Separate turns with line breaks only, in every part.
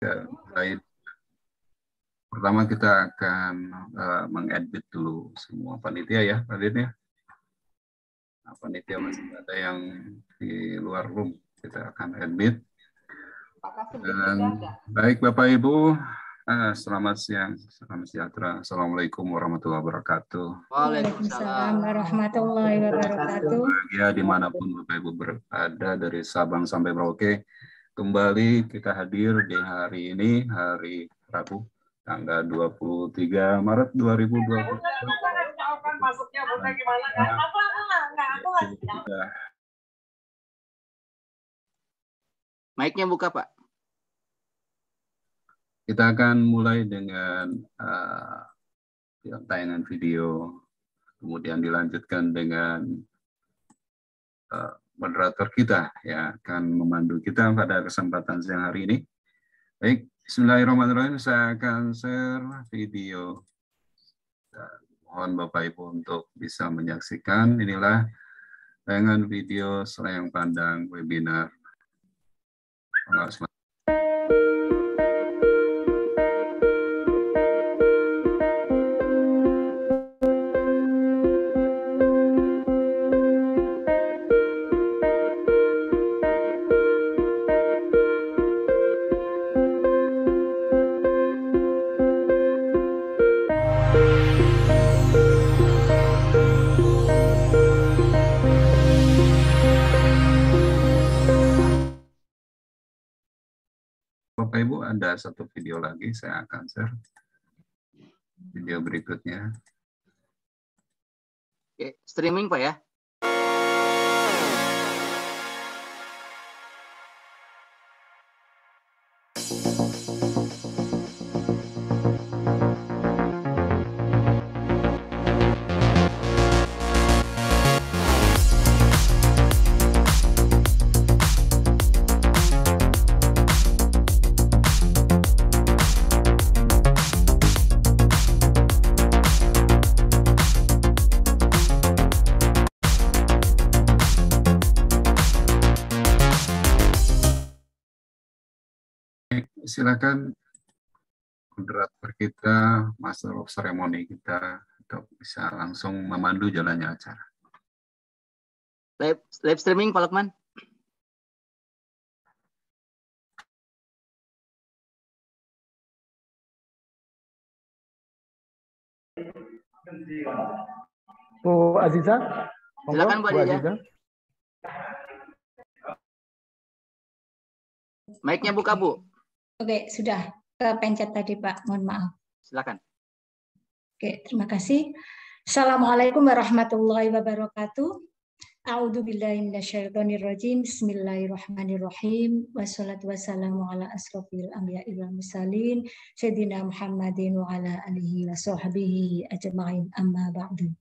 Ya, baik. Pertama kita akan mengedit dulu semua panitia ya, panitia. Nah, panitia masih ada yang di luar room, kita akan edit. Dan baik Bapak Ibu, selamat siang, salam sejahtera. Assalamualaikum warahmatullahi wabarakatuh.
Waalaikumsalam warahmatullahi wabarakatuh.
Ya, dimanapun Bapak Ibu berada dari Sabang sampai Merauke, kembali kita hadir di hari ini, hari Rabu, tanggal 23 Maret 2020.
Mic-nya buka, Pak.
Kita akan mulai dengan tayangan video, kemudian dilanjutkan dengan moderator kita yang akan memandu kita pada kesempatan siang hari ini. Baik, bismillahirrahmanirrahim. Saya akan share video. Mohon Bapak Ibu untuk bisa menyaksikan. Inilah tayangan video Selayang Pandang webinar. Bapak Ibu, ada satu video lagi saya akan share. Video berikutnya.
Oke, streaming Pak ya.
Silakan moderator kita, Master of Ceremony kita, untuk bisa langsung memandu jalannya acara.
Live streaming Pak Lukman.
Bu Aziza,
silakan Bu Aziza. Mic-nya buka, Bu.
Oke, sudah kepencet tadi Pak, mohon maaf.
Silakan.
Oke, terima kasih. Assalamualaikum warahmatullahi wabarakatuh. A'udzubillahi minasyaitonirrajim. Bismillahirrahmanirrahim. Wassalatu wassalamu ala asrofil anbiya'i wal mursalin sayyidina Muhammadin wa ala alihi wa sahbihi ajma'in, amma ba'du.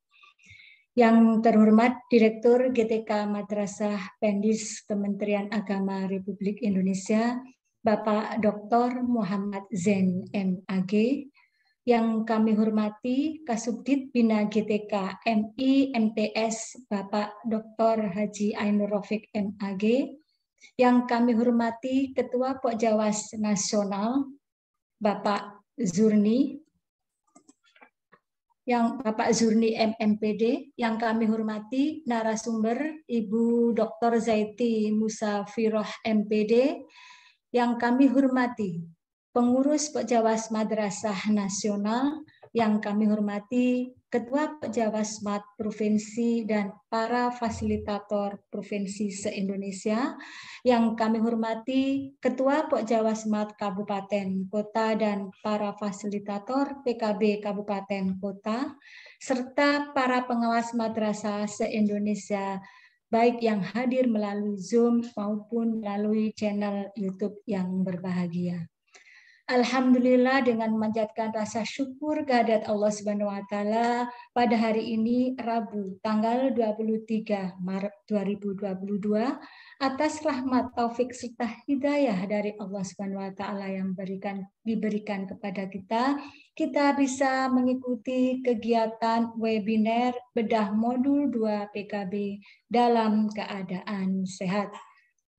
Yang terhormat Direktur GTK Madrasah Pendis Kementerian Agama Republik Indonesia, Bapak Dr. Muhammad Zain MAG, yang kami hormati Kasubdit Bina GTK MI MTS Bapak Dr. Haji Ainur Rafiq MAG, yang kami hormati Ketua Pokjawas Nasional Bapak Zurni, yang Bapak Zurni MMPD, yang kami hormati narasumber Ibu Dr. Zaiti Musafiroh MPD, yang kami hormati pengurus Pokjawas Madrasah Nasional, yang kami hormati Ketua Pokjawasmat Provinsi dan para fasilitator provinsi se-Indonesia, yang kami hormati Ketua Pokjawasmat Kabupaten Kota dan para fasilitator PKB Kabupaten Kota, serta para pengawas madrasah se-Indonesia, baik yang hadir melalui Zoom maupun melalui channel YouTube yang berbahagia. Alhamdulillah, dengan memanjatkan rasa syukur kehadirat Allah Subhanahu wa taala, pada hari ini Rabu tanggal 23 Maret 2022, atas rahmat taufik serta hidayah dari Allah Subhanahu wa taala yang diberikan kepada kita bisa mengikuti kegiatan webinar bedah modul 2 PKB dalam keadaan sehat.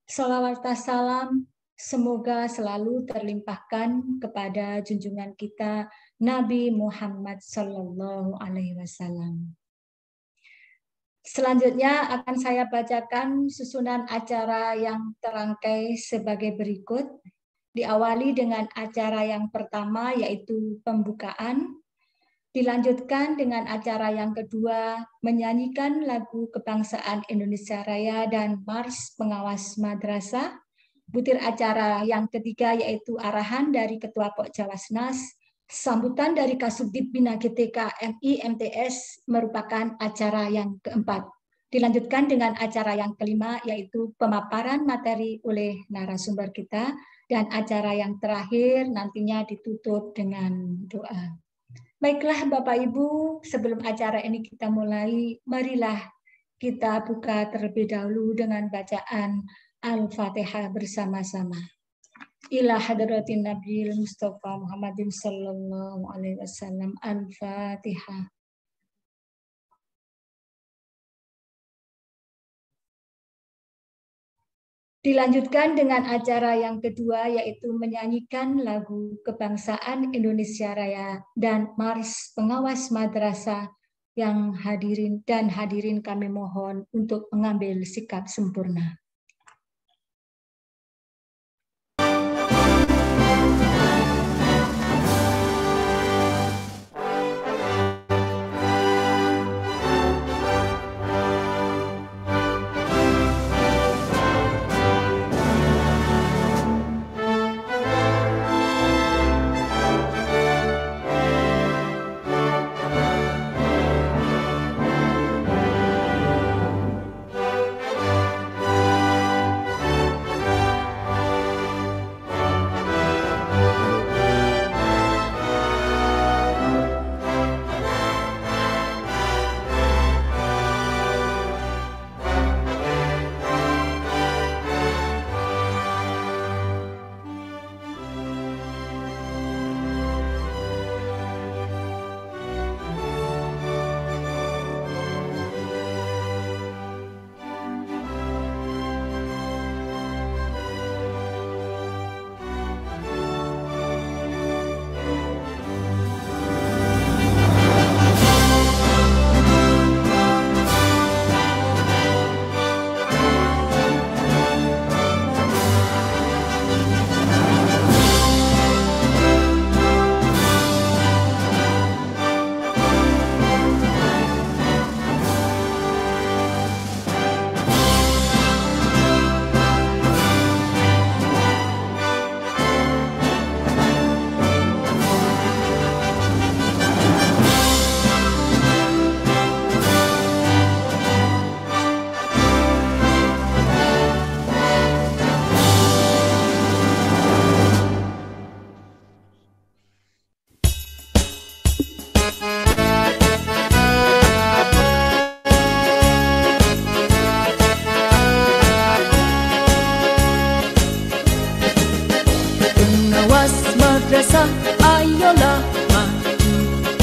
Shalawat salam semoga selalu terlimpahkan kepada junjungan kita Nabi Muhammad Sallallahu Alaihi Wasallam. Selanjutnya akan saya bacakan susunan acara yang terangkai sebagai berikut. Diawali dengan acara yang pertama yaitu pembukaan. Dilanjutkan dengan acara yang kedua menyanyikan lagu kebangsaan Indonesia Raya dan Mars Pengawas Madrasah. Butir acara yang ketiga yaitu arahan dari Ketua Pokjawasnas. Sambutan dari Kasubdit Bina GTK MI MTS merupakan acara yang keempat. Dilanjutkan dengan acara yang kelima yaitu pemaparan materi oleh narasumber kita, dan acara yang terakhir nantinya ditutup dengan doa. Baiklah Bapak Ibu, sebelum acara ini kita mulai, marilah kita buka terlebih dahulu dengan bacaan Al-Fatihah bersama-sama. Ila hadratin Nabiil Mustafa Muhammadin sallallahu alaihi wasallam. Al-Fatihah. Dilanjutkan dengan acara yang kedua yaitu menyanyikan lagu kebangsaan Indonesia Raya dan Mars Pengawas Madrasah. Yang hadirin kami mohon untuk mengambil sikap sempurna.
madrasah, ayolah maju,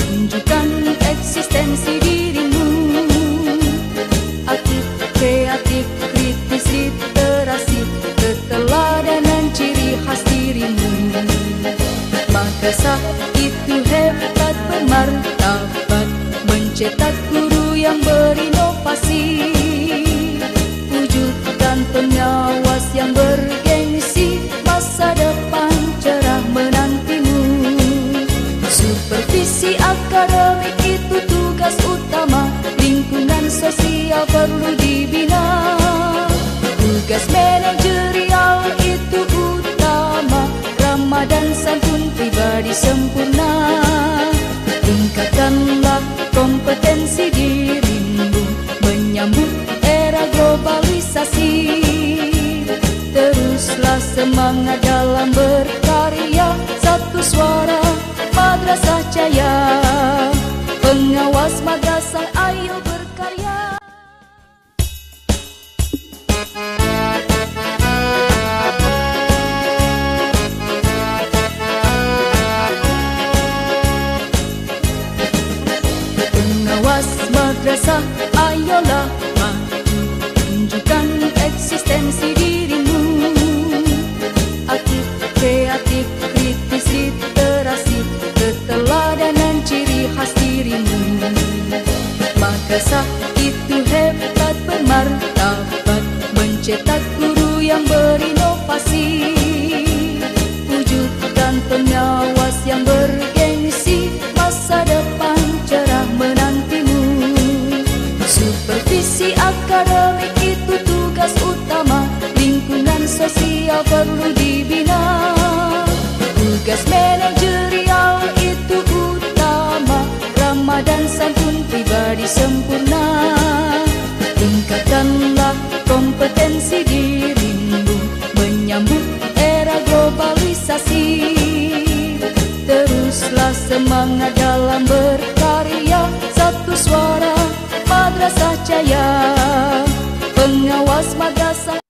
tunjukkan eksistensi dirimu. Aktif, kreatif, kritis, literasi, keteladanan ciri khas dirimu. Madrasah itu hebat, bermartabat, mencetak guru yang berinovasi, wujudkan pengawas yang bergengsi, masa depan cerah menantimu. Supervisi akademik itu tugas utama, lingkungan sosial perlu dibina. Tugas manajerial itu utama, ramah dan santun pribadi sempurna. Tingkatkanlah kompetensi dirimu, menyambut era globalisasi. Teruslah semangat dalam berkarya, satu suara Madrasah Jaya. Pengawas madrasah, ayo berkarya. Pengawas madrasah, ayolah maju, tunjukkan eksistensi dirimu. madrasah itu hebat bermartabat, mencetak guru yang berinovasi, wujudkan pengawas yang bergengsi, masa depan cerah menantimu. Supervisi akademik itu tugas utama, lingkungan sosial perlu dibina. Tugas manajerial itu utama, ramah dan santun pribadi sempurna. Tingkatkanlah kompetensi dirimu menyambut era globalisasi. Teruslah semangat dalam berkarya, satu suara Madrasah Jaya, pengawas madrasah.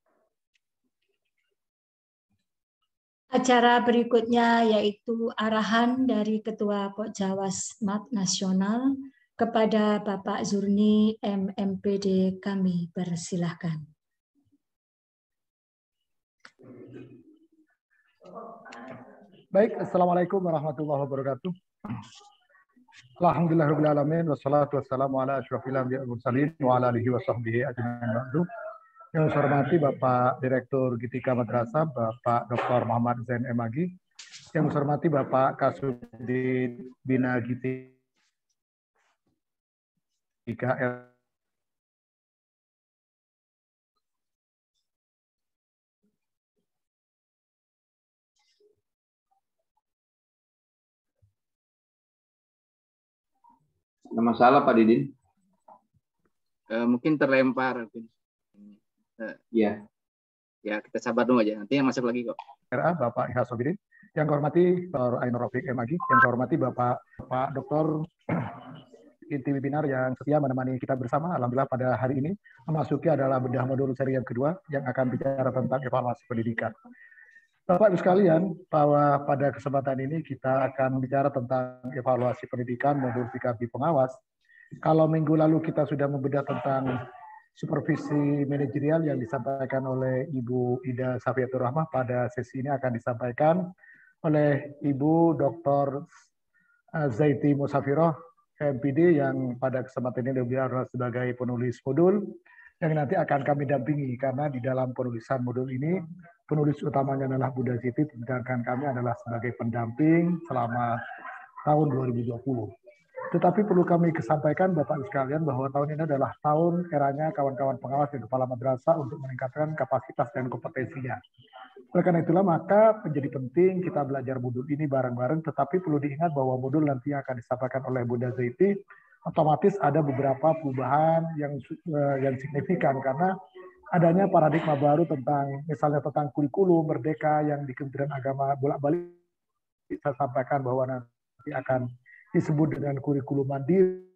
Acara berikutnya yaitu arahan dari Ketua Pokjawas MAP Nasional kepada Bapak Zurni MMPD, kami persilahkan.
Baik, Assalamualaikum warahmatullahi wabarakatuh. Alhamdulillahirrahmanirrahim, wassalatu wassalamu ala asyrafil anbiya'i wal mursalin wa ala alihi wa sahbihi ajma'in ba'du. Yang saya hormati Bapak Direktur Gitika Madrasah, Bapak Dr. Muhammad Zain M.Agi. Yang saya hormati Bapak Kasudin Bina Gitika
Ada masalah Pak Didin?
Mungkin terlempar.
Iya.
Ya, kita sabar dulu aja. Nanti yang masuk lagi kok.
RA, Bapak Ihas Sobirin. Yang saya hormati Dr. Ainur Rafiq M.Agi. Yang saya hormati Bapak Dr. Inti Webinar yang setia menemani kita bersama. Alhamdulillah pada hari ini memasuki adalah bedah modul seri yang kedua yang akan bicara tentang evaluasi pendidikan. Bapak Ibu sekalian, bahwa pada kesempatan ini kita akan bicara tentang evaluasi pendidikan modul PKB pengawas. Kalau minggu lalu kita sudah membedah tentang supervisi manajerial yang disampaikan oleh Ibu Ida Safiatur Rahmah, pada sesi ini akan disampaikan oleh Ibu Dr. Zaiti Musafiroh, MPD, yang pada kesempatan ini beliau sebagai penulis modul yang nanti akan kami dampingi, karena di dalam penulisan modul ini penulis utamanya adalah Bunda Zaiti, sedangkan kami adalah sebagai pendamping selama tahun 2020. Tetapi perlu kami sampaikan Bapak Ibu sekalian bahwa tahun ini adalah tahun eranya kawan-kawan pengawas dan kepala madrasah untuk meningkatkan kapasitas dan kompetensinya. Oleh karena itulah maka menjadi penting kita belajar modul ini bareng-bareng, tetapi perlu diingat bahwa modul nanti yang akan disampaikan oleh Bunda Zaiti otomatis ada beberapa perubahan yang signifikan karena adanya paradigma baru tentang misalnya tentang kurikulum merdeka yang di Kementerian Agama bolak-balik saya sampaikan bahwa nanti akan disebut dengan kurikulum mandiri,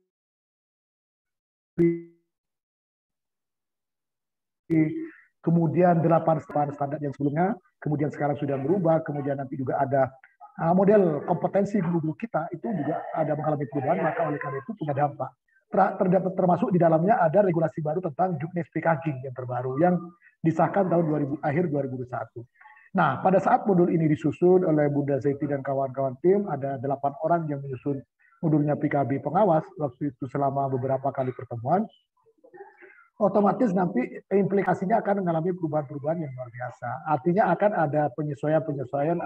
kemudian 8 standar yang sebelumnya, kemudian sekarang sudah berubah, kemudian nanti juga ada model kompetensi guru-guru kita itu juga ada mengalami perubahan, maka oleh karena itu punya dampak. Termasuk di dalamnya ada regulasi baru tentang Juknis PKG yang terbaru yang disahkan tahun akhir 2021. Nah, pada saat modul ini disusun oleh Bunda Zaiti dan kawan-kawan tim, ada 8 orang yang menyusun modulnya PKB pengawas waktu itu selama beberapa kali pertemuan. Otomatis nanti implikasinya akan mengalami perubahan-perubahan yang luar biasa. Artinya akan ada penyesuaian,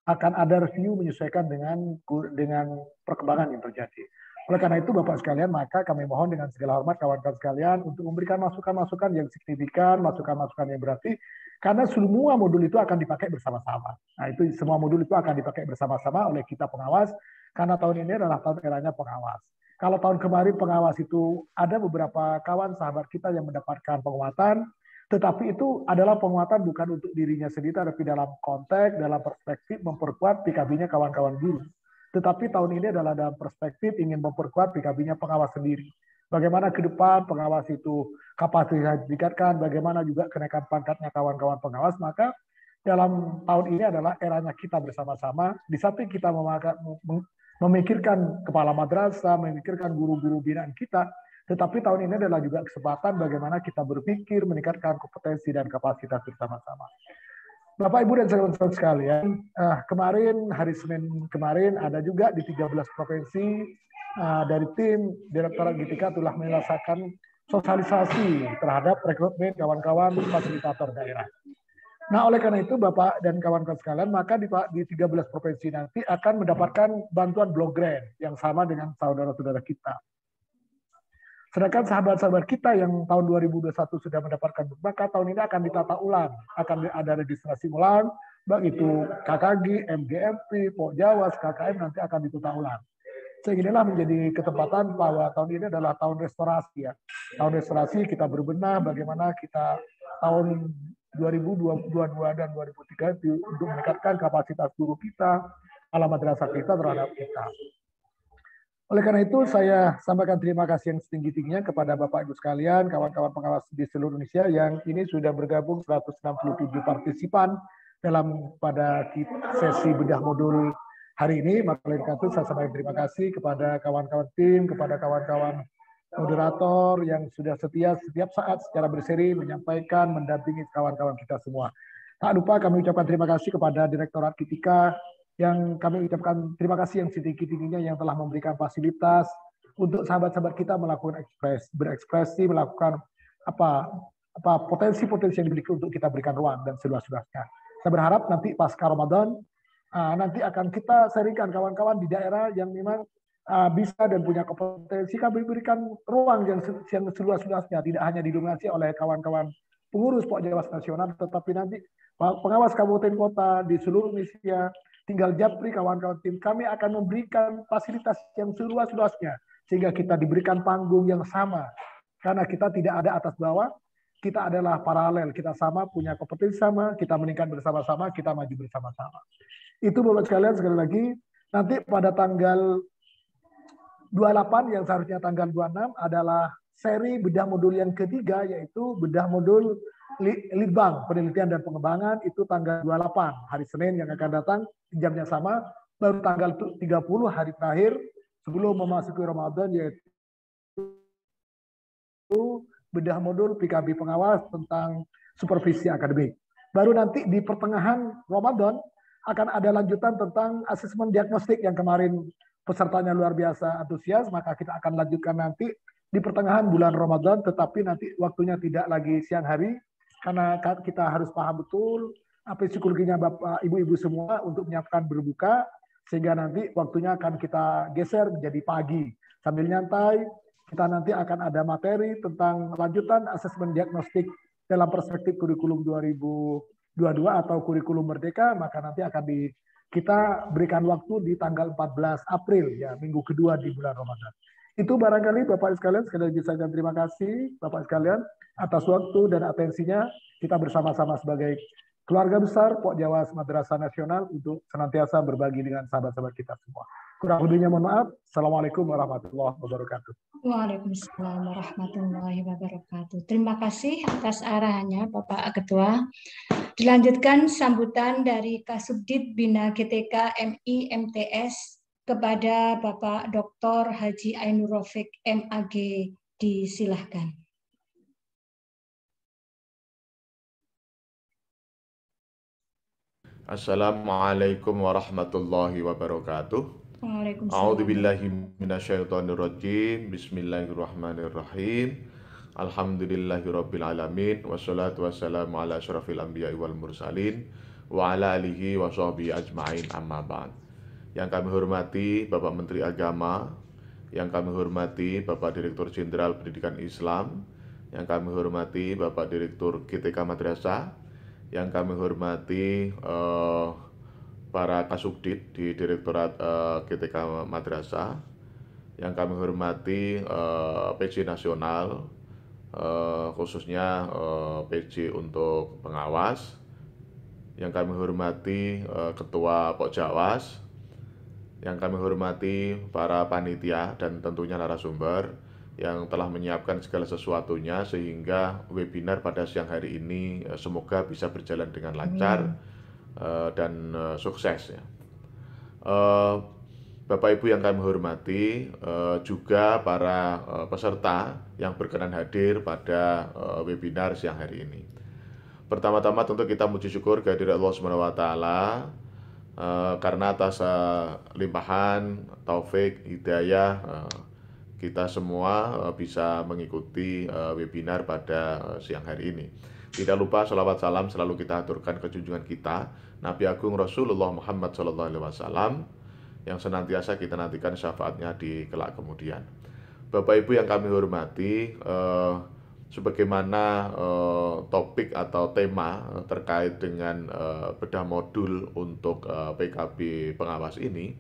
akan ada review menyesuaikan dengan perkembangan yang terjadi. Oleh karena itu Bapak sekalian, maka kami mohon dengan segala hormat kawan-kawan sekalian untuk memberikan masukan-masukan yang signifikan, masukan-masukan yang berarti, karena semua modul itu akan dipakai bersama-sama. Nah, itu semua modul itu akan dipakai bersama-sama oleh kita pengawas, karena tahun ini adalah tahun eranya pengawas. Kalau tahun kemarin pengawas itu ada beberapa kawan sahabat kita yang mendapatkan penguatan, tetapi itu adalah penguatan bukan untuk dirinya sendiri, tapi dalam konteks, dalam perspektif memperkuat PKB-nya kawan-kawan guru. Tetapi tahun ini adalah dalam perspektif ingin memperkuat PKB-nya pengawas sendiri. Bagaimana ke depan pengawas itu kapasitas ditingkatkan, bagaimana juga kenaikan pangkatnya kawan-kawan pengawas, maka dalam tahun ini adalah eranya kita bersama-sama. Di samping kita memikirkan kepala madrasah, memikirkan guru-guru binaan kita, tetapi tahun ini adalah juga kesempatan bagaimana kita berpikir, meningkatkan kompetensi dan kapasitas bersama-sama. Bapak, Ibu, dan saudara-saudara sekalian, kemarin, hari Senin kemarin, ada juga di 13 provinsi dari tim Direktorat GTK telah menyelesaikan sosialisasi terhadap rekrutmen kawan-kawan fasilitator daerah. Nah, oleh karena itu, Bapak dan kawan-kawan sekalian, maka di 13 provinsi nanti akan mendapatkan bantuan block grant yang sama dengan saudara-saudara kita. Sedangkan sahabat-sahabat kita yang tahun 2021 sudah mendapatkan, maka tahun ini akan ditata ulang, akan ada registrasi ulang, baik itu KKG, MGMP, Pok Jawas, KKM nanti akan ditata ulang. Sehingga inilah menjadi ketepatan bahwa tahun ini adalah tahun restorasi ya. Tahun restorasi kita berbenah bagaimana kita tahun 2022 dan 2003 untuk meningkatkan kapasitas guru kita, alam madrasah kita terhadap kita. Oleh karena itu saya sampaikan terima kasih yang setinggi-tingginya kepada Bapak Ibu sekalian, kawan-kawan pengawas di seluruh Indonesia yang ini sudah bergabung 167 partisipan dalam pada sesi bedah modul hari ini. Maka oleh karena itu saya sampaikan terima kasih kepada kawan-kawan tim, kepada kawan-kawan moderator yang sudah setia setiap saat secara berseri menyampaikan, mendampingi kawan-kawan kita semua. Tak lupa kami ucapkan terima kasih kepada Direktorat GTK yang kami ucapkan terima kasih yang setinggi-tingginya yang telah memberikan fasilitas untuk sahabat-sahabat kita melakukan berekspresi, melakukan potensi-potensi yang dimiliki untuk kita berikan ruang dan seluas-luasnya. Saya berharap nanti pasca Ramadan nanti akan kita sharingkan kawan-kawan di daerah yang memang bisa dan punya kompetensi, kami berikan ruang yang seluas-luasnya, tidak hanya didominasi oleh kawan-kawan pengurus Pok Jawas Nasional, tetapi nanti pengawas kabupaten kota di seluruh Indonesia, tinggal japri kawan-kawan tim, kami akan memberikan fasilitas yang seluas-luasnya, sehingga kita diberikan panggung yang sama, karena kita tidak ada atas bawah, kita adalah paralel, kita sama, punya kompetensi sama, kita meningkat bersama-sama, kita maju bersama-sama. Itu Bapak sekalian, sekali lagi, nanti pada tanggal 28 yang seharusnya tanggal 26 adalah seri bedah modul yang ketiga, yaitu bedah modul Litbang, penelitian dan pengembangan, itu tanggal 28, hari Senin yang akan datang, jamnya sama, baru tanggal 30 hari terakhir sebelum memasuki Ramadan, yaitu bedah modul PKB pengawas tentang supervisi akademik. Baru nanti di pertengahan Ramadan akan ada lanjutan tentang asesmen diagnostik yang kemarin pesertanya luar biasa antusias, maka kita akan lanjutkan nanti di pertengahan bulan Ramadan, tetapi nanti waktunya tidak lagi siang hari, karena kita harus paham betul apa psikologinya Bapak Ibu-Ibu semua untuk menyiapkan berbuka, sehingga nanti waktunya akan kita geser menjadi pagi. Sambil nyantai, kita nanti akan ada materi tentang lanjutan asesmen diagnostik dalam perspektif kurikulum 2022 atau kurikulum merdeka, maka nanti akan kita berikan waktu di tanggal 14 April, ya, minggu kedua di bulan Ramadan. Itu barangkali Bapak sekalian, sekali lagi saya terima kasih Bapak sekalian atas waktu dan atensinya. Kita bersama-sama sebagai keluarga besar Pok Jawas Madrasah Nasional untuk senantiasa berbagi dengan sahabat-sahabat kita semua. Kurang lebihnya mohon maaf. Assalamualaikum warahmatullahi wabarakatuh.
Waalaikumsalam warahmatullahi wabarakatuh. Terima kasih atas arahannya Bapak Ketua. Dilanjutkan sambutan dari Kasubdit Bina GTK MI MTS kepada Bapak Dr. Haji Ainur Rafiq MAG, disilahkan.
Assalamualaikum warahmatullahi wabarakatuh. A'udzu billahi minasyaitonir rajim. Bismillahirrahmanirrahim. Alhamdulillahirabbil alamin wassalatu wassalamu ala asyrafil anbiya'i wal mursalin wa ala alihi wa sahbihi ajmain, amma ba'd. Yang kami hormati Bapak Menteri Agama, yang kami hormati Bapak Direktur Jenderal Pendidikan Islam, yang kami hormati Bapak Direktur GTK Madrasah, yang kami hormati para Kasubdit di Direktorat GTK Madrasah, yang kami hormati PJ Nasional, khususnya PJ untuk pengawas, yang kami hormati Ketua Pok Jawas, yang kami hormati para panitia dan tentunya narasumber yang telah menyiapkan segala sesuatunya sehingga webinar pada siang hari ini semoga bisa berjalan dengan lancar dan sukses ya. Bapak Ibu yang kami hormati, juga para peserta yang berkenan hadir pada webinar siang hari ini. Pertama-tama tentu kita muji syukur kehadirat Allah SWT karena atas limpahan taufik hidayah kita semua bisa mengikuti webinar pada siang hari ini. Tidak lupa sholawat salam selalu kita aturkan ke junjungan kita Nabi Agung Rasulullah Muhammad SAW yang senantiasa kita nantikan syafaatnya di kelak kemudian. Bapak Ibu yang kami hormati, sebagaimana topik atau tema terkait dengan bedah modul untuk PKB pengawas ini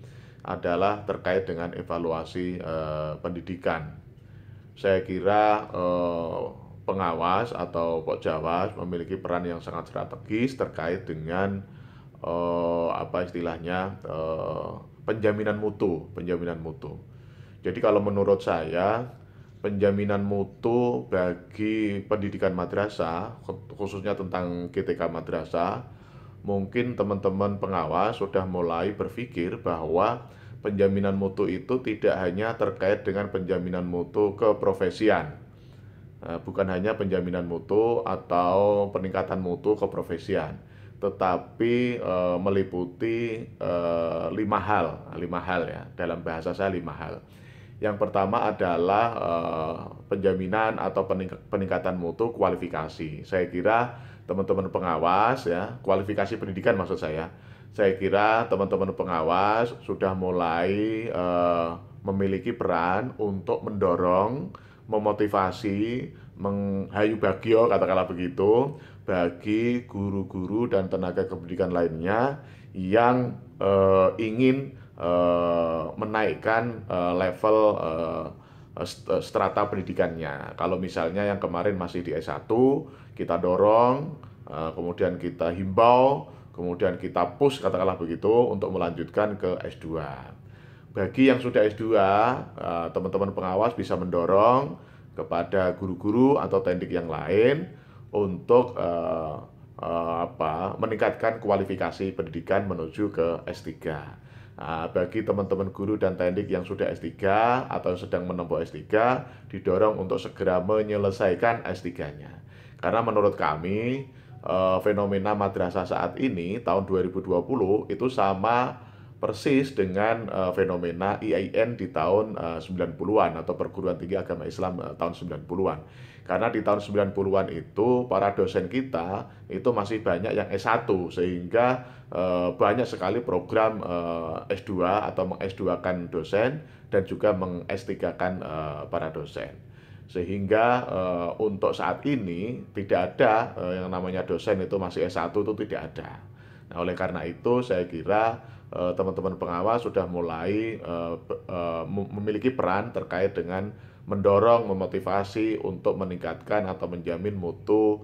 adalah terkait dengan evaluasi pendidikan. Saya kira pengawas atau Pokjawas memiliki peran yang sangat strategis terkait dengan penjaminan mutu. Jadi kalau menurut saya penjaminan mutu bagi pendidikan madrasah, khususnya tentang GTK madrasah, mungkin teman-teman pengawas sudah mulai berpikir bahwa penjaminan mutu itu tidak hanya terkait dengan penjaminan mutu keprofesian, bukan hanya penjaminan mutu atau peningkatan mutu keprofesian, tetapi meliputi 5 hal ya, dalam bahasa saya 5 hal. Yang pertama adalah penjaminan atau peningkatan mutu kualifikasi. Saya kira teman-teman pengawas ya, kualifikasi pendidikan maksud saya kira teman-teman pengawas sudah mulai memiliki peran untuk mendorong, memotivasi, menghayu bagio katakanlah begitu, bagi guru-guru dan tenaga kependidikan lainnya yang ingin menaikkan level strata pendidikannya. Kalau misalnya yang kemarin masih di S1, kita dorong, kemudian kita himbau, kemudian kita push katakanlah begitu untuk melanjutkan ke S2. Bagi yang sudah S2, teman-teman pengawas bisa mendorong kepada guru-guru atau tendik yang lain untuk meningkatkan kualifikasi pendidikan menuju ke S3. Bagi teman-teman guru dan tendik yang sudah S3 atau sedang menempuh S3, didorong untuk segera menyelesaikan S3-nya. Karena menurut kami, fenomena madrasah saat ini, tahun 2020, itu sama persis dengan fenomena IAIN di tahun 90-an atau Perguruan Tinggi Agama Islam tahun 90-an. Karena di tahun 90-an itu para dosen kita itu masih banyak yang S1, sehingga banyak sekali program S2 atau meng-S2-kan dosen dan juga meng-S3-kan para dosen. Sehingga untuk saat ini tidak ada yang namanya dosen itu masih S1 itu tidak ada. Nah, oleh karena itu saya kira teman-teman pengawas sudah mulai memiliki peran terkait dengan mendorong, memotivasi untuk meningkatkan atau menjamin mutu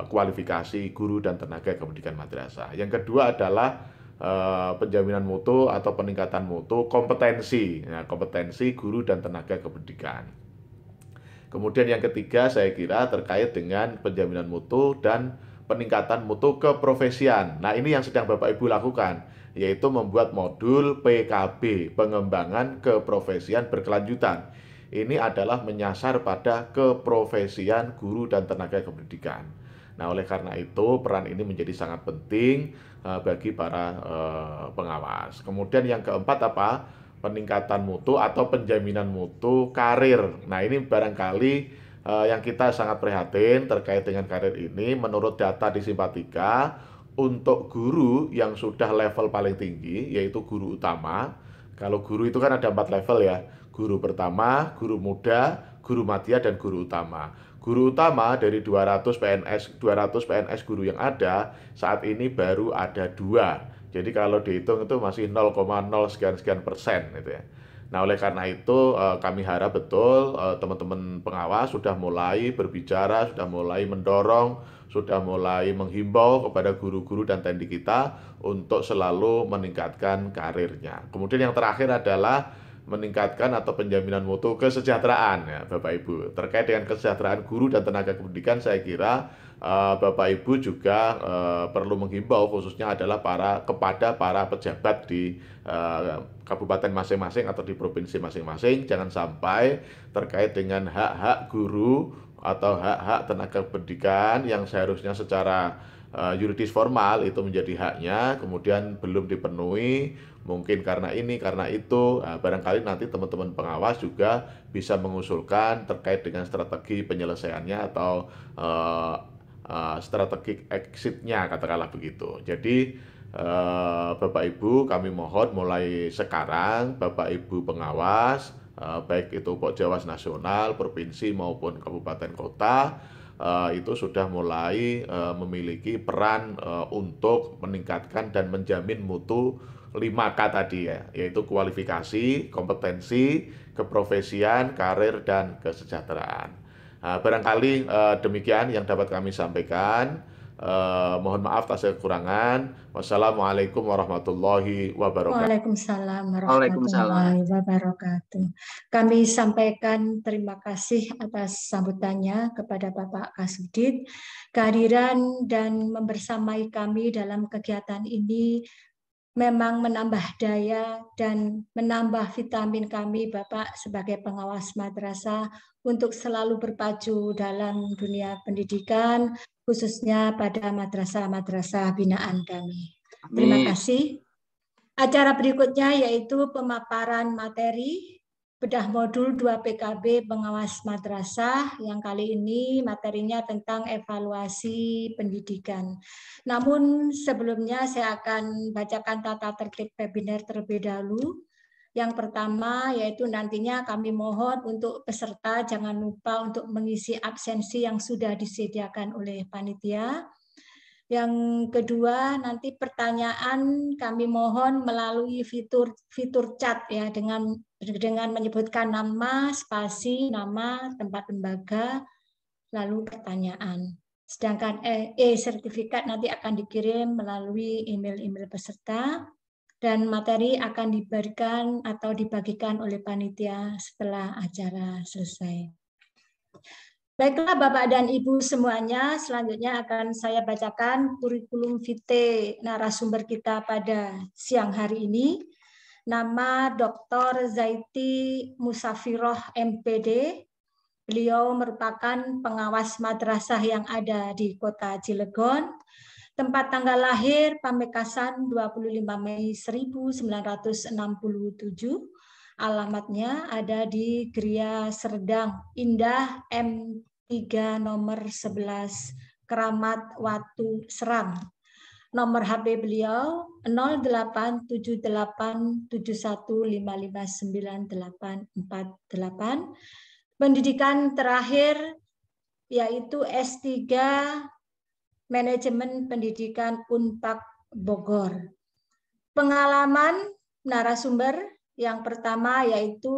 kualifikasi guru dan tenaga kependidikan madrasah. Yang kedua adalah penjaminan mutu atau peningkatan mutu kompetensi, ya, kompetensi guru dan tenaga kependidikan. Kemudian yang ketiga saya kira terkait dengan penjaminan mutu dan peningkatan mutu keprofesian. Nah, ini yang sedang Bapak Ibu lakukan, yaitu membuat modul PKB, pengembangan keprofesian berkelanjutan. Ini adalah menyasar pada keprofesian guru dan tenaga kependidikan. Nah, oleh karena itu peran ini menjadi sangat penting bagi para pengawas. Kemudian yang keempat apa? Peningkatan mutu atau penjaminan mutu karir. Nah, ini barangkali yang kita sangat prihatin terkait dengan karir ini. Menurut data di Simpatika, untuk guru yang sudah level paling tinggi, yaitu guru utama. Kalau guru itu kan ada 4 level ya. Guru pertama, guru muda, guru madya, dan guru utama. Guru utama dari 200 PNS guru yang ada, saat ini baru ada 2. Jadi kalau dihitung itu masih 0,0 sekian persen gitu ya. Nah, oleh karena itu kami harap betul teman-teman pengawas sudah mulai berbicara, sudah mulai mendorong, sudah mulai menghimbau kepada guru-guru dan tendik kita untuk selalu meningkatkan karirnya. Kemudian yang terakhir adalah meningkatkan atau penjaminan mutu kesejahteraan ya Bapak Ibu. Terkait dengan kesejahteraan guru dan tenaga pendidikan, saya kira Bapak Ibu juga perlu menghimbau khususnya adalah kepada para pejabat di kabupaten masing-masing atau di provinsi masing-masing, jangan sampai terkait dengan hak-hak guru atau hak-hak tenaga pendidikan yang seharusnya secara yuridis formal itu menjadi haknya, kemudian belum dipenuhi, mungkin karena ini, karena itu, barangkali nanti teman-teman pengawas juga bisa mengusulkan terkait dengan strategi penyelesaiannya atau strategi exitnya, katakanlah begitu. Jadi Bapak Ibu, kami mohon mulai sekarang Bapak Ibu pengawas, baik itu Pokjawas nasional, provinsi maupun kabupaten kota, itu sudah mulai memiliki peran untuk meningkatkan dan menjamin mutu 5K tadi ya, yaitu kualifikasi, kompetensi, keprofesian, karir, dan kesejahteraan. Barangkali demikian yang dapat kami sampaikan. Mohon maaf atas kekurangan. Wassalamualaikum warahmatullahi wabarakatuh.
Waalaikumsalam warahmatullahi wabarakatuh. Kami sampaikan terima kasih atas sambutannya kepada Bapak Kasubdit. Kehadiran dan membersamai kami dalam kegiatan ini memang menambah daya dan menambah vitamin kami Bapak sebagai pengawas madrasah untuk selalu berpacu dalam dunia pendidikan, khususnya pada madrasah-madrasah binaan kami. Terima kasih. Acara berikutnya yaitu pemaparan materi bedah modul 2 PKB pengawas madrasah, yang kali ini materinya tentang evaluasi pendidikan. Namun sebelumnya saya akan bacakan tata tertib webinar terlebih dahulu. Yang pertama yaitu nantinya kami mohon untuk peserta jangan lupa untuk mengisi absensi yang sudah disediakan oleh panitia. Yang kedua, nanti pertanyaan kami mohon melalui fitur chat ya, dengan menyebutkan nama, spasi, nama, tempat lembaga, lalu pertanyaan. Sedangkan sertifikat nanti akan dikirim melalui email peserta dan materi akan diberikan atau dibagikan oleh panitia setelah acara selesai. Baiklah Bapak dan Ibu semuanya, selanjutnya akan saya bacakan kurikulum vitae narasumber kita pada siang hari ini. Nama Dr. Zaiti Musafiroh MPD. Beliau merupakan pengawas madrasah yang ada di Kota Cilegon. Tempat tanggal lahir Pamekasan 25 Mei 1967. Alamatnya ada di Gria Serdang Indah M3 nomor 11 Keramat Watu Serang. Nomor HP beliau 087871559848. Pendidikan terakhir yaitu S3 Manajemen Pendidikan Unpad Bogor. Pengalaman narasumber yang pertama yaitu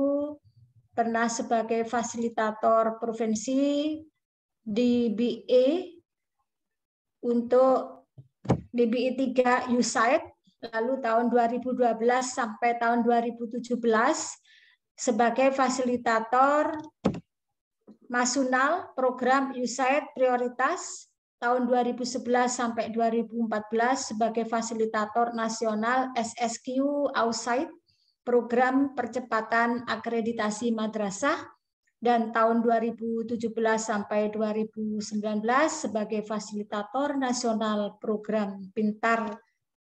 pernah sebagai fasilitator provinsi di BE untuk BBI 3 USAID, lalu tahun 2012 sampai tahun 2017 sebagai fasilitator nasional program USAID prioritas tahun 2011 sampai 2014 sebagai fasilitator nasional SSQ USAID program percepatan akreditasi madrasah, dan tahun 2017 sampai 2019 sebagai fasilitator nasional program Pintar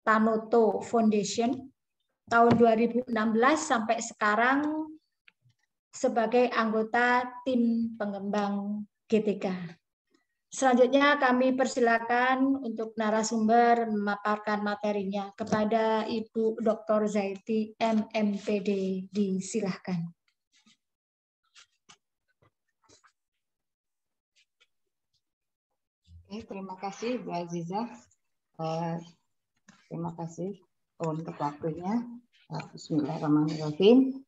Tanoto Foundation, tahun 2016 sampai sekarang sebagai anggota tim pengembang GTK. Selanjutnya kami persilakan untuk narasumber memaparkan materinya kepada Ibu Dr. Zaiti MMPD. Disilahkan.
Oke, terima kasih Bu Azizah. Terima kasih untuk waktunya. Bismillahirrahmanirrahim.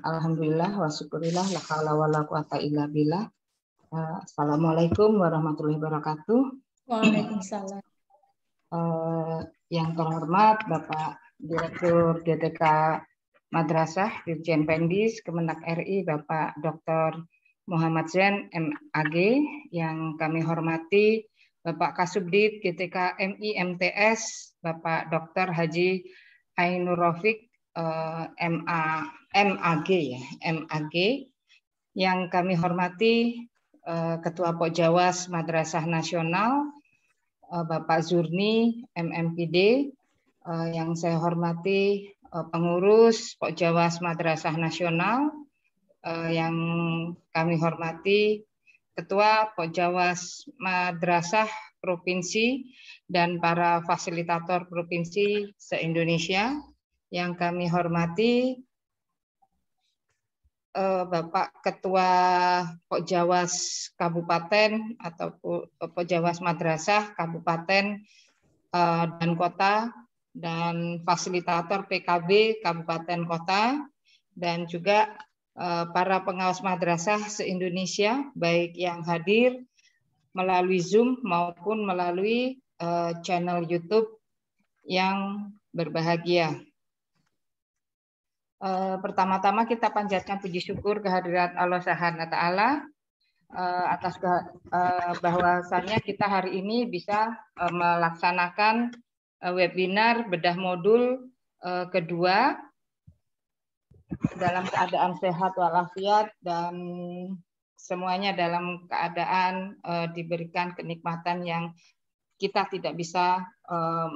Alhamdulillah wa syukurillah la haula wala quwata illa billah. Assalamualaikum warahmatullahi wabarakatuh.
Waalaikumsalam.
Yang terhormat Bapak Direktur GTK Madrasah Dirjen Pendis Kemenak RI Bapak Dr. Muhammad Zain MAG, yang kami hormati Bapak Kasubdit GTK MI MTS Bapak Dr. Haji Ainur Rafiq MAG ya, MAG, yang kami hormati Ketua Pokjawas Madrasah Nasional Bapak Zurni, MMPD, yang saya hormati pengurus Pokjawas Madrasah Nasional, yang kami hormati Ketua Pokjawas Madrasah Provinsi dan para fasilitator provinsi se-Indonesia, yang kami hormati Bapak Ketua Pokjawas Kabupaten atau Pokjawas Madrasah Kabupaten dan Kota, dan fasilitator PKB Kabupaten Kota, dan juga para pengawas madrasah se-Indonesia, baik yang hadir melalui Zoom maupun melalui channel YouTube yang berbahagia. Pertama-tama kita panjatkan puji syukur kehadirat Allah Subhanahu wa Ta'ala atas bahwasannya kita hari ini bisa melaksanakan webinar bedah modul kedua dalam keadaan sehat walafiat dan semuanya dalam keadaan diberikan kenikmatan yang kita tidak bisa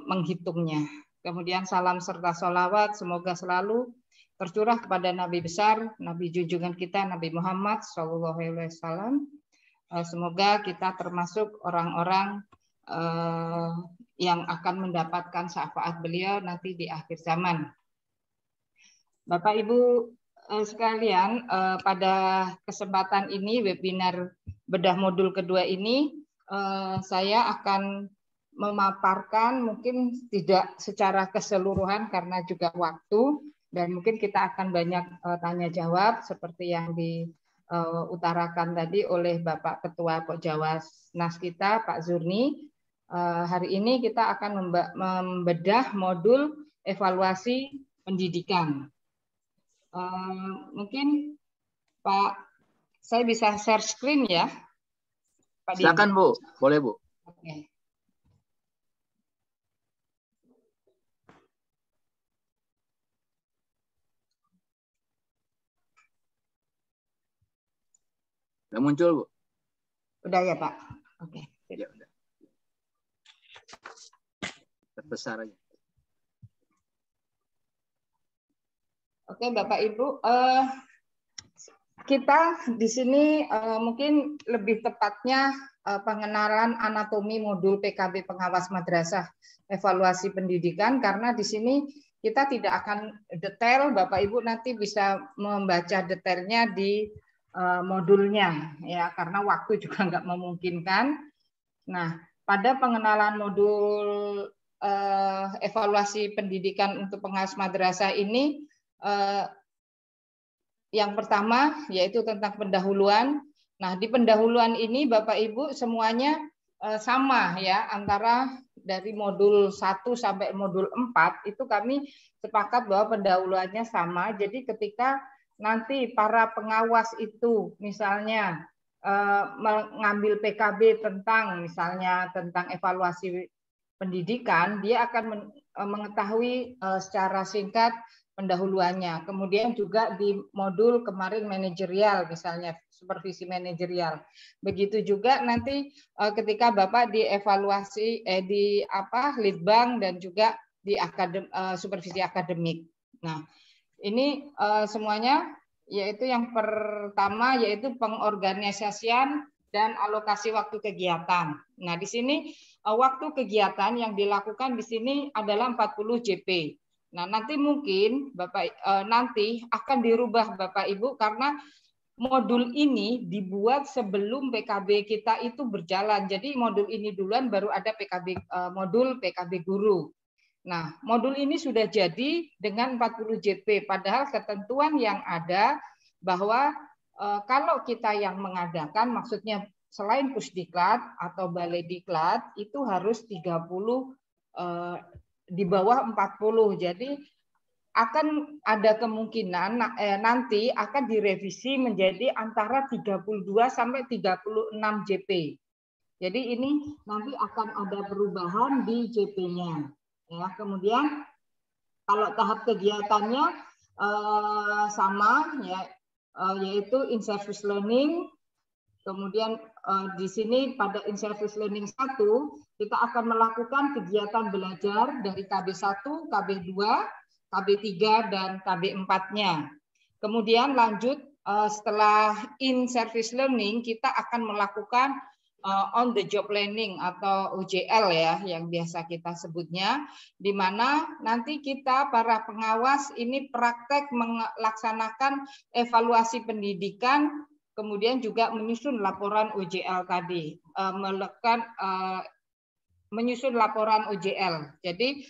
menghitungnya. Kemudian salam serta sholawat semoga selalu tercurah kepada Nabi besar, Nabi junjungan kita, Nabi Muhammad SAW. Semoga kita termasuk orang-orang yang akan mendapatkan syafaat beliau nanti di akhir zaman. Bapak Ibu sekalian, pada kesempatan ini webinar bedah modul kedua ini saya akan memaparkan mungkin tidak secara keseluruhan karena juga waktu, dan mungkin kita akan banyak tanya jawab seperti yang diutarakan tadi oleh Bapak Ketua Pokjawas Nas kita, Pak Zurni. Hari ini kita akan membedah modul evaluasi pendidikan. Mungkin Pak, saya bisa share screen ya, Pak.
Silakan Bu, boleh Bu.
Oke.
Udah muncul Bu?
Udah ya Pak. Oke.
Ya udah. Terbesar aja.
Oke Bapak Ibu, kita di sini mungkin lebih tepatnya pengenalan anatomi modul PKB Pengawas Madrasah Evaluasi Pendidikan, karena di sini kita tidak akan detail, Bapak Ibu nanti bisa membaca detailnya di modulnya ya, karena waktu juga nggak memungkinkan. Nah, pada pengenalan modul evaluasi pendidikan untuk pengawas madrasah ini, yang pertama yaitu tentang pendahuluan. Nah, di pendahuluan ini Bapak Ibu semuanya sama ya, antara dari modul 1 sampai modul 4 itu kami sepakat bahwa pendahuluannya sama. Jadi ketika nanti para pengawas itu misalnya mengambil PKB tentang misalnya tentang evaluasi pendidikan, dia akan mengetahui secara singkat pendahuluannya. Kemudian juga di modul kemarin manajerial, misalnya supervisi manajerial. Begitu juga nanti ketika Bapak dievaluasi di Litbang dan juga di supervisi akademik. Nah, ini semuanya yaitu yang pertama yaitu pengorganisasian dan alokasi waktu kegiatan. Nah, di sini waktu kegiatan yang dilakukan di sini adalah 40 JP. Nah, nanti mungkin Bapak nanti akan dirubah Bapak Ibu karena modul ini dibuat sebelum PKB kita itu berjalan. Jadi modul ini duluan baru ada modul PKB guru. Nah, modul ini sudah jadi dengan 40 JP, padahal ketentuan yang ada bahwa kalau kita yang mengadakan, maksudnya selain Pusdiklat atau Balai Diklat, itu harus 30 di bawah 40. Jadi akan ada kemungkinan nanti akan direvisi menjadi antara 32 sampai 36 JP. Jadi ini nanti akan ada perubahan di JP-nya. Ya, kemudian kalau tahap kegiatannya sama ya, yaitu in service learning, kemudian di sini pada in-service learning 1, kita akan melakukan kegiatan belajar dari KB1, KB2, KB3, dan KB4-nya. Kemudian lanjut, setelah in-service learning, kita akan melakukan on the job learning atau OJL ya, yang biasa kita sebutnya, di mana nanti kita para pengawas ini praktek melaksanakan evaluasi pendidikan, kemudian juga menyusun laporan OJL tadi, menyusun laporan OJL. Jadi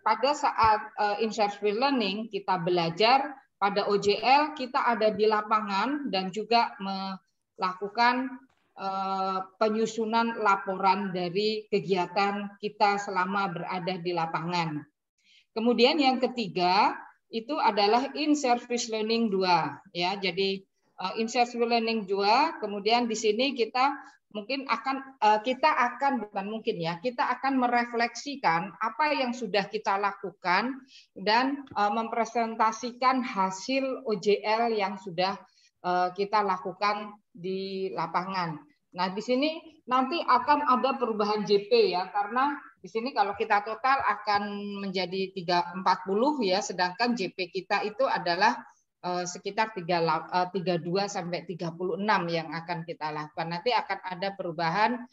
pada saat in-service learning kita belajar, pada OJL kita ada di lapangan dan juga melakukan penyusunan laporan dari kegiatan kita selama berada di lapangan. Kemudian yang ketiga itu adalah in-service learning 2 ya. Jadi in-service learning 2, kemudian di sini kita akan merefleksikan apa yang sudah kita lakukan dan mempresentasikan hasil OJL yang sudah kita lakukan di lapangan. Nah, di sini nanti akan ada perubahan JP ya, karena di sini kalau kita total akan menjadi 340 ya, sedangkan JP kita itu adalah sekitar 32 sampai 36 yang akan kita lakukan. Nanti akan ada perubahan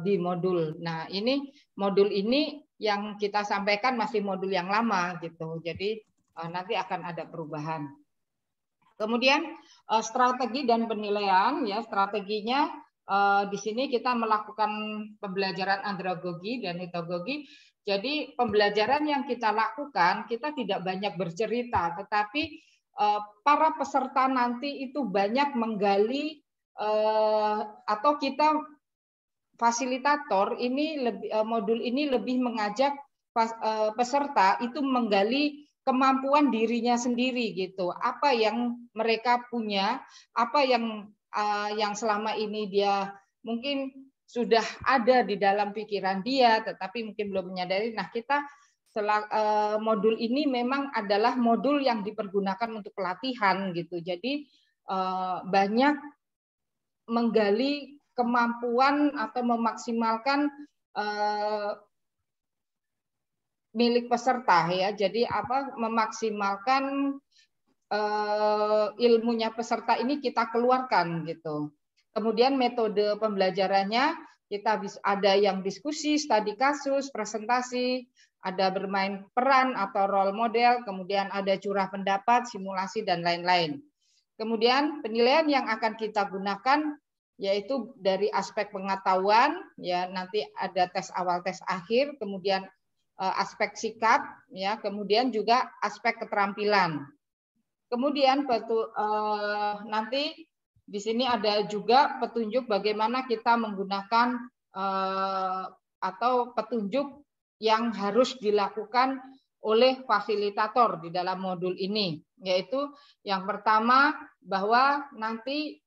di modul. Nah, ini modul ini yang kita sampaikan masih modul yang lama gitu. Jadi nanti akan ada perubahan. Kemudian strategi dan penilaian ya, strateginya di sini kita melakukan pembelajaran andragogi dan hitagogi. Jadi pembelajaran yang kita lakukan, kita tidak banyak bercerita, tetapi para peserta nanti itu banyak menggali atau kita fasilitator ini modul ini lebih mengajak peserta itu menggali kemampuan dirinya sendiri gitu. Apa yang mereka punya, apa yang selama ini dia mungkin sudah ada di dalam pikiran dia, tetapi mungkin belum menyadari. Nah, kita modul ini memang adalah modul yang dipergunakan untuk pelatihan gitu. Jadi banyak menggali kemampuan atau memaksimalkan milik peserta ya. Jadi memaksimalkan ilmunya peserta ini kita keluarkan gitu. Kemudian metode pembelajarannya kita bisa ada yang diskusi, studi kasus, presentasi, ada bermain peran atau role model, kemudian ada curah pendapat, simulasi dan lain-lain. Kemudian penilaian yang akan kita gunakan yaitu dari aspek pengetahuan ya, nanti ada tes awal, tes akhir, kemudian aspek sikap ya, kemudian juga aspek keterampilan. Kemudian nanti di sini ada juga petunjuk bagaimana kita menggunakan atau petunjuk yang harus dilakukan oleh fasilitator di dalam modul ini, yaitu yang pertama bahwa nanti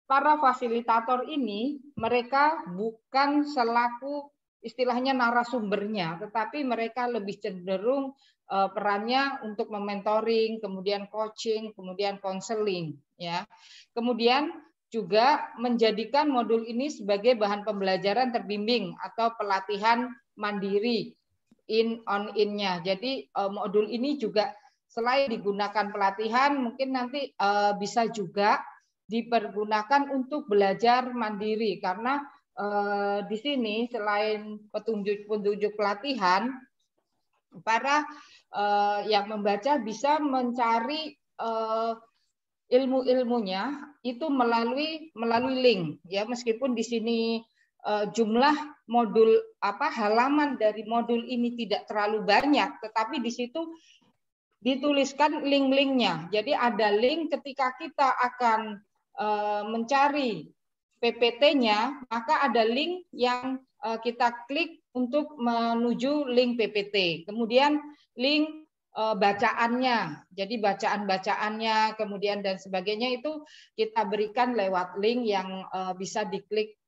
para fasilitator ini mereka bukan selaku istilahnya narasumbernya, tetapi mereka lebih cenderung perannya untuk mementoring, kemudian coaching, kemudian konseling ya. Kemudian juga menjadikan modul ini sebagai bahan pembelajaran terbimbing atau pelatihan mandiri in-on-in-nya. Jadi modul ini juga selain digunakan pelatihan, mungkin nanti bisa juga dipergunakan untuk belajar mandiri, karena di sini selain petunjuk pelatihan, para yang membaca bisa mencari ilmu-ilmunya itu melalui link ya, meskipun di sini jumlah modul halaman dari modul ini tidak terlalu banyak, tetapi di situ dituliskan link-linknya. Jadi ada link ketika kita akan mencari PPT-nya, maka ada link yang kita klik untuk menuju link PPT. Kemudian link bacaannya, jadi bacaan-bacaannya, kemudian dan sebagainya itu kita berikan lewat link yang bisa diklik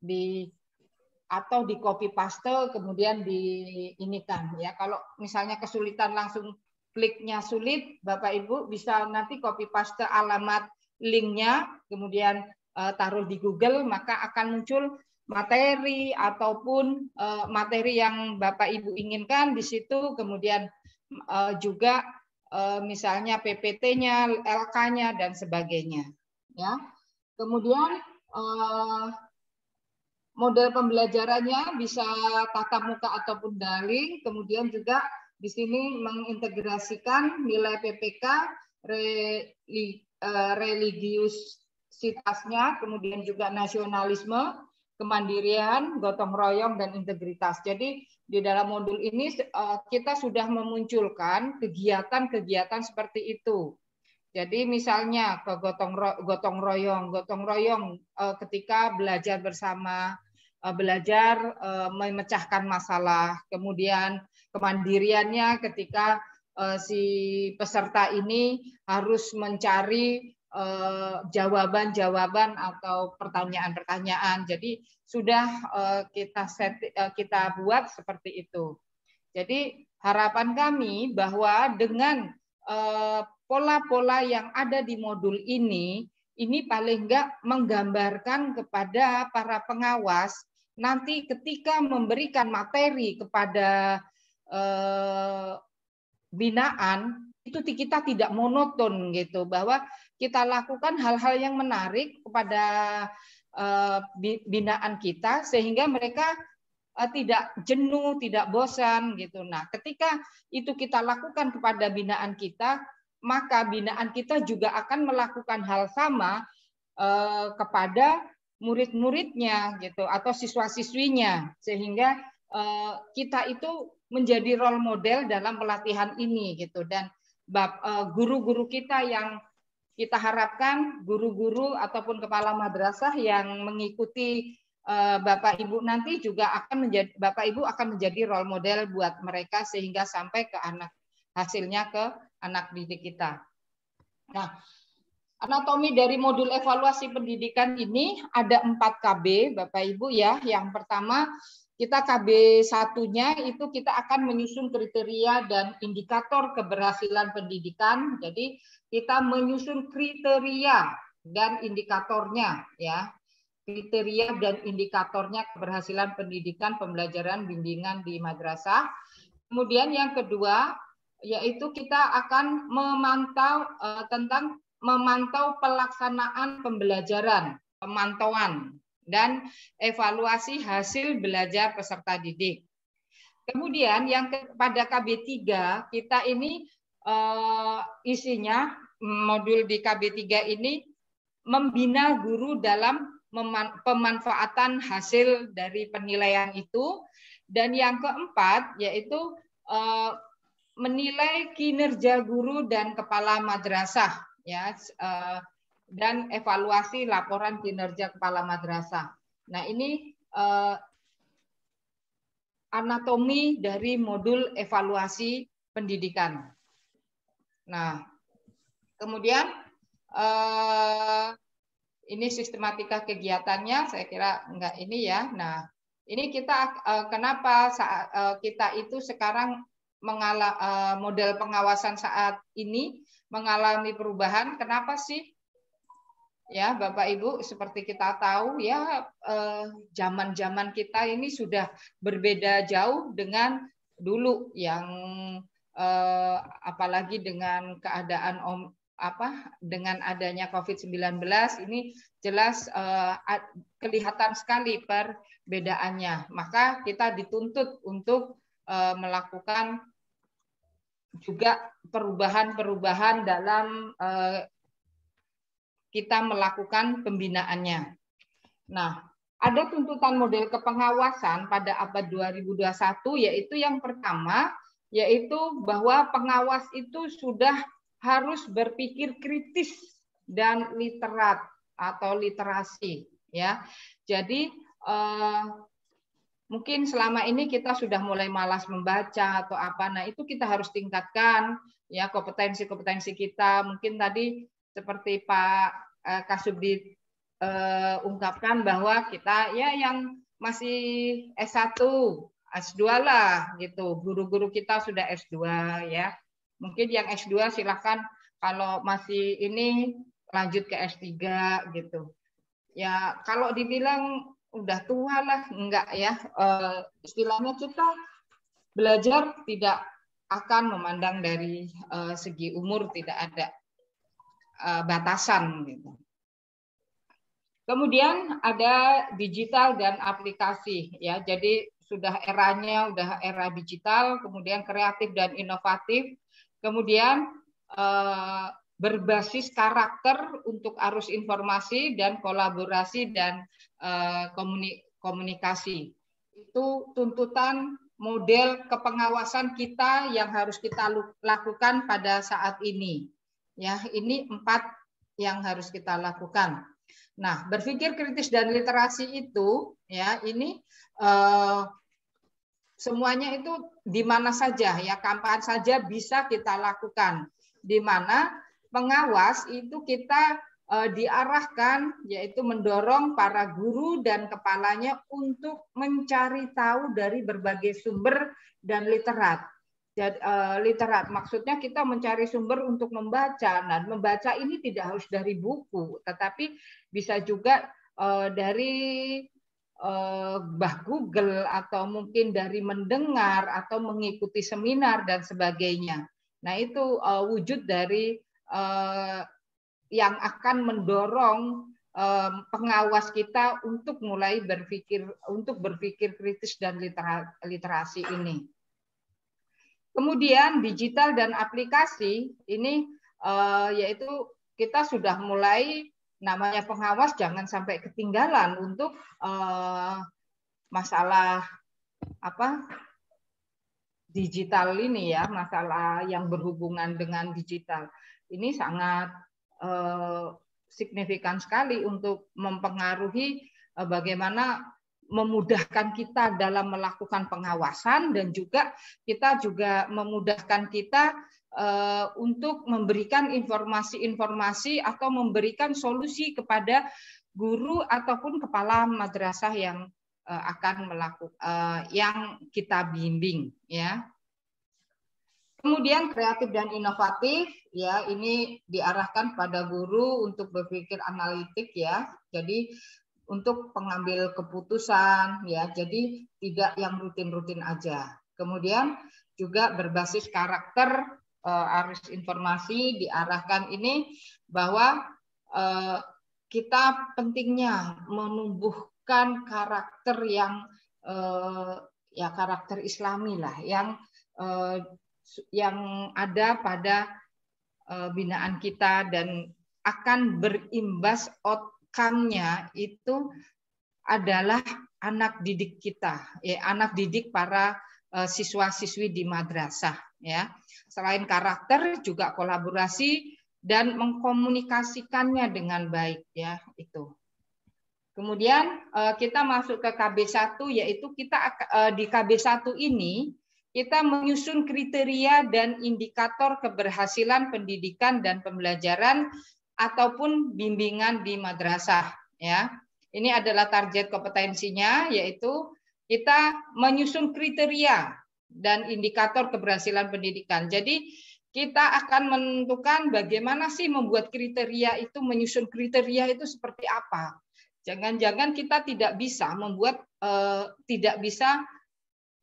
atau di copy paste, kemudian diinikan ya. Kalau misalnya kesulitan langsung kliknya sulit, Bapak Ibu bisa nanti copy paste alamat linknya, kemudian taruh di Google, maka akan muncul materi ataupun materi yang Bapak Ibu inginkan di situ, kemudian juga misalnya PPT-nya, LK-nya dan sebagainya. Ya, kemudian model pembelajarannya bisa tatap muka ataupun daring, kemudian juga di sini mengintegrasikan nilai PPK, religiusitasnya, kemudian juga nasionalisme, kemandirian, gotong royong, dan integritas. Jadi di dalam modul ini kita sudah memunculkan kegiatan-kegiatan seperti itu. Jadi misalnya ke gotong royong ketika belajar bersama, belajar memecahkan masalah, kemudian kemandiriannya ketika si peserta ini harus mencari jawaban-jawaban atau pertanyaan-pertanyaan. Jadi sudah kita buat seperti itu. Jadi harapan kami bahwa dengan pola-pola yang ada di modul ini paling enggak menggambarkan kepada para pengawas nanti ketika memberikan materi kepada binaan itu kita tidak monoton gitu, bahwa kita lakukan hal-hal yang menarik kepada binaan kita sehingga mereka tidak jenuh, tidak bosan gitu. Nah, ketika itu kita lakukan kepada binaan kita, maka binaan kita juga akan melakukan hal sama kepada murid-muridnya gitu atau siswa-siswinya, sehingga kita itu menjadi role model dalam pelatihan ini gitu. Dan guru-guru kita yang kita harapkan, guru-guru ataupun kepala madrasah yang mengikuti Bapak Ibu nanti juga Bapak Ibu akan menjadi role model buat mereka sehingga sampai ke hasilnya ke anak didik kita. Nah, anatomi dari modul evaluasi pendidikan ini ada 4 KB Bapak Ibu ya. Yang pertama kita KB 1-nya itu kita akan menyusun kriteria dan indikator keberhasilan pendidikan. Jadi kita menyusun kriteria dan indikatornya ya. Kriteria dan indikatornya keberhasilan pendidikan, pembelajaran, bimbingan di madrasah. Kemudian yang kedua yaitu kita akan memantau pelaksanaan pembelajaran, pemantauan dan evaluasi hasil belajar peserta didik. Kemudian yang pada KB 3 kita ini isinya modul di KB 3 ini membina guru dalam pemanfaatan hasil dari penilaian itu, dan yang keempat yaitu menilai kinerja guru dan kepala madrasah ya, dan evaluasi laporan kinerja kepala madrasah. Nah, ini anatomi dari modul evaluasi pendidikan. Nah, kemudian ini sistematika kegiatannya, saya kira enggak ini ya. Nah, ini kita kenapa kita itu sekarang model pengawasan saat ini mengalami perubahan? Kenapa sih? Ya, Bapak Ibu, seperti kita tahu ya, zaman-zaman kita ini sudah berbeda jauh dengan dulu yang apalagi dengan keadaan dengan adanya COVID-19 ini jelas kelihatan sekali perbedaannya. Maka kita dituntut untuk melakukan juga perubahan-perubahan dalam kita melakukan pembinaannya. Nah, ada tuntutan model kepengawasan pada abad 2021, yaitu yang pertama, yaitu bahwa pengawas itu sudah harus berpikir kritis dan literat atau literasi ya. Jadi mungkin selama ini kita sudah mulai malas membaca atau apa. Nah, itu kita harus tingkatkan ya kompetensi-kompetensi kita. Mungkin tadi seperti Pak Kasubdit ungkapkan bahwa kita ya yang masih S1, S2 lah gitu. Guru-guru kita sudah S2 ya. Mungkin yang S2 silakan, kalau masih ini lanjut ke S3 gitu. ya kalau dibilang udah tua lah, enggak ya. Istilahnya kita belajar tidak akan memandang dari segi umur, tidak ada batasan gitu. Kemudian ada digital dan aplikasi ya. Jadi sudah eranya udah era digital, kemudian kreatif dan inovatif, kemudian berbasis karakter untuk arus informasi dan kolaborasi dan komunikasi. Itu tuntutan model kepengawasan kita yang harus kita lakukan pada saat ini. Ya, ini 4 yang harus kita lakukan. Nah, berpikir kritis dan literasi itu, ya, ini semuanya itu di mana saja, ya, kapan saja bisa kita lakukan. Di mana pengawas itu kita diarahkan, yaitu mendorong para guru dan kepalanya untuk mencari tahu dari berbagai sumber dan literat. Literat maksudnya kita mencari sumber untuk membaca. Nah, membaca ini tidak harus dari buku, tetapi bisa juga dari Mbah Google atau mungkin dari mendengar atau mengikuti seminar dan sebagainya. Nah, itu wujud dari yang akan mendorong pengawas kita untuk mulai berpikir kritis dan literasi ini. Kemudian digital dan aplikasi ini yaitu kita sudah mulai, namanya pengawas jangan sampai ketinggalan untuk masalah digital ini ya, masalah yang berhubungan dengan digital. Ini sangat signifikan sekali untuk mempengaruhi bagaimana memudahkan kita dalam melakukan pengawasan, dan juga kita juga memudahkan kita untuk memberikan informasi-informasi atau memberikan solusi kepada guru ataupun kepala madrasah yang akan melakukan yang kita bimbing ya. Kemudian kreatif dan inovatif ya, ini diarahkan pada guru untuk berpikir analitik ya. Jadi untuk pengambil keputusan ya, jadi tidak yang rutin-rutin aja. Kemudian juga berbasis karakter arus informasi diarahkan ini bahwa kita pentingnya menumbuhkan karakter yang ya karakter Islami lah, yang ada pada binaan kita dan akan berimbas outcome-nya itu adalah anak didik kita, ya, anak didik para siswa-siswi di madrasah ya. Selain karakter juga kolaborasi dan mengkomunikasikannya dengan baik ya itu. Kemudian kita masuk ke KB1, yaitu kita di KB1 ini kita menyusun kriteria dan indikator keberhasilan pendidikan dan pembelajaran ataupun bimbingan di madrasah ya. Ini adalah target kompetensinya, yaitu kita menyusun kriteria dan indikator keberhasilan pendidikan. Jadi kita akan menentukan bagaimana sih membuat kriteria itu, menyusun kriteria itu seperti apa. Jangan-jangan kita tidak bisa membuat tidak bisa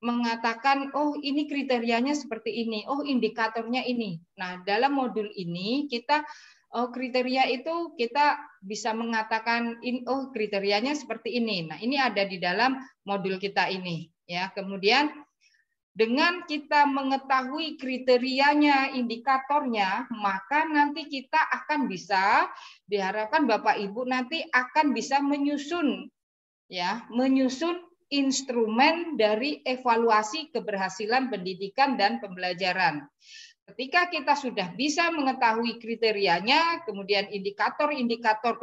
mengatakan, oh ini kriterianya seperti ini, oh indikatornya ini. Nah, dalam modul ini kita kriteria itu kita bisa mengatakan, oh kriterianya seperti ini. Nah, ini ada di dalam modul kita ini. Ya, kemudian dengan kita mengetahui kriterianya, indikatornya, maka nanti kita akan bisa, diharapkan Bapak Ibu nanti akan bisa menyusun, ya, menyusun instrumen dari evaluasi keberhasilan pendidikan dan pembelajaran. Ketika kita sudah bisa mengetahui kriterianya, kemudian indikator-indikator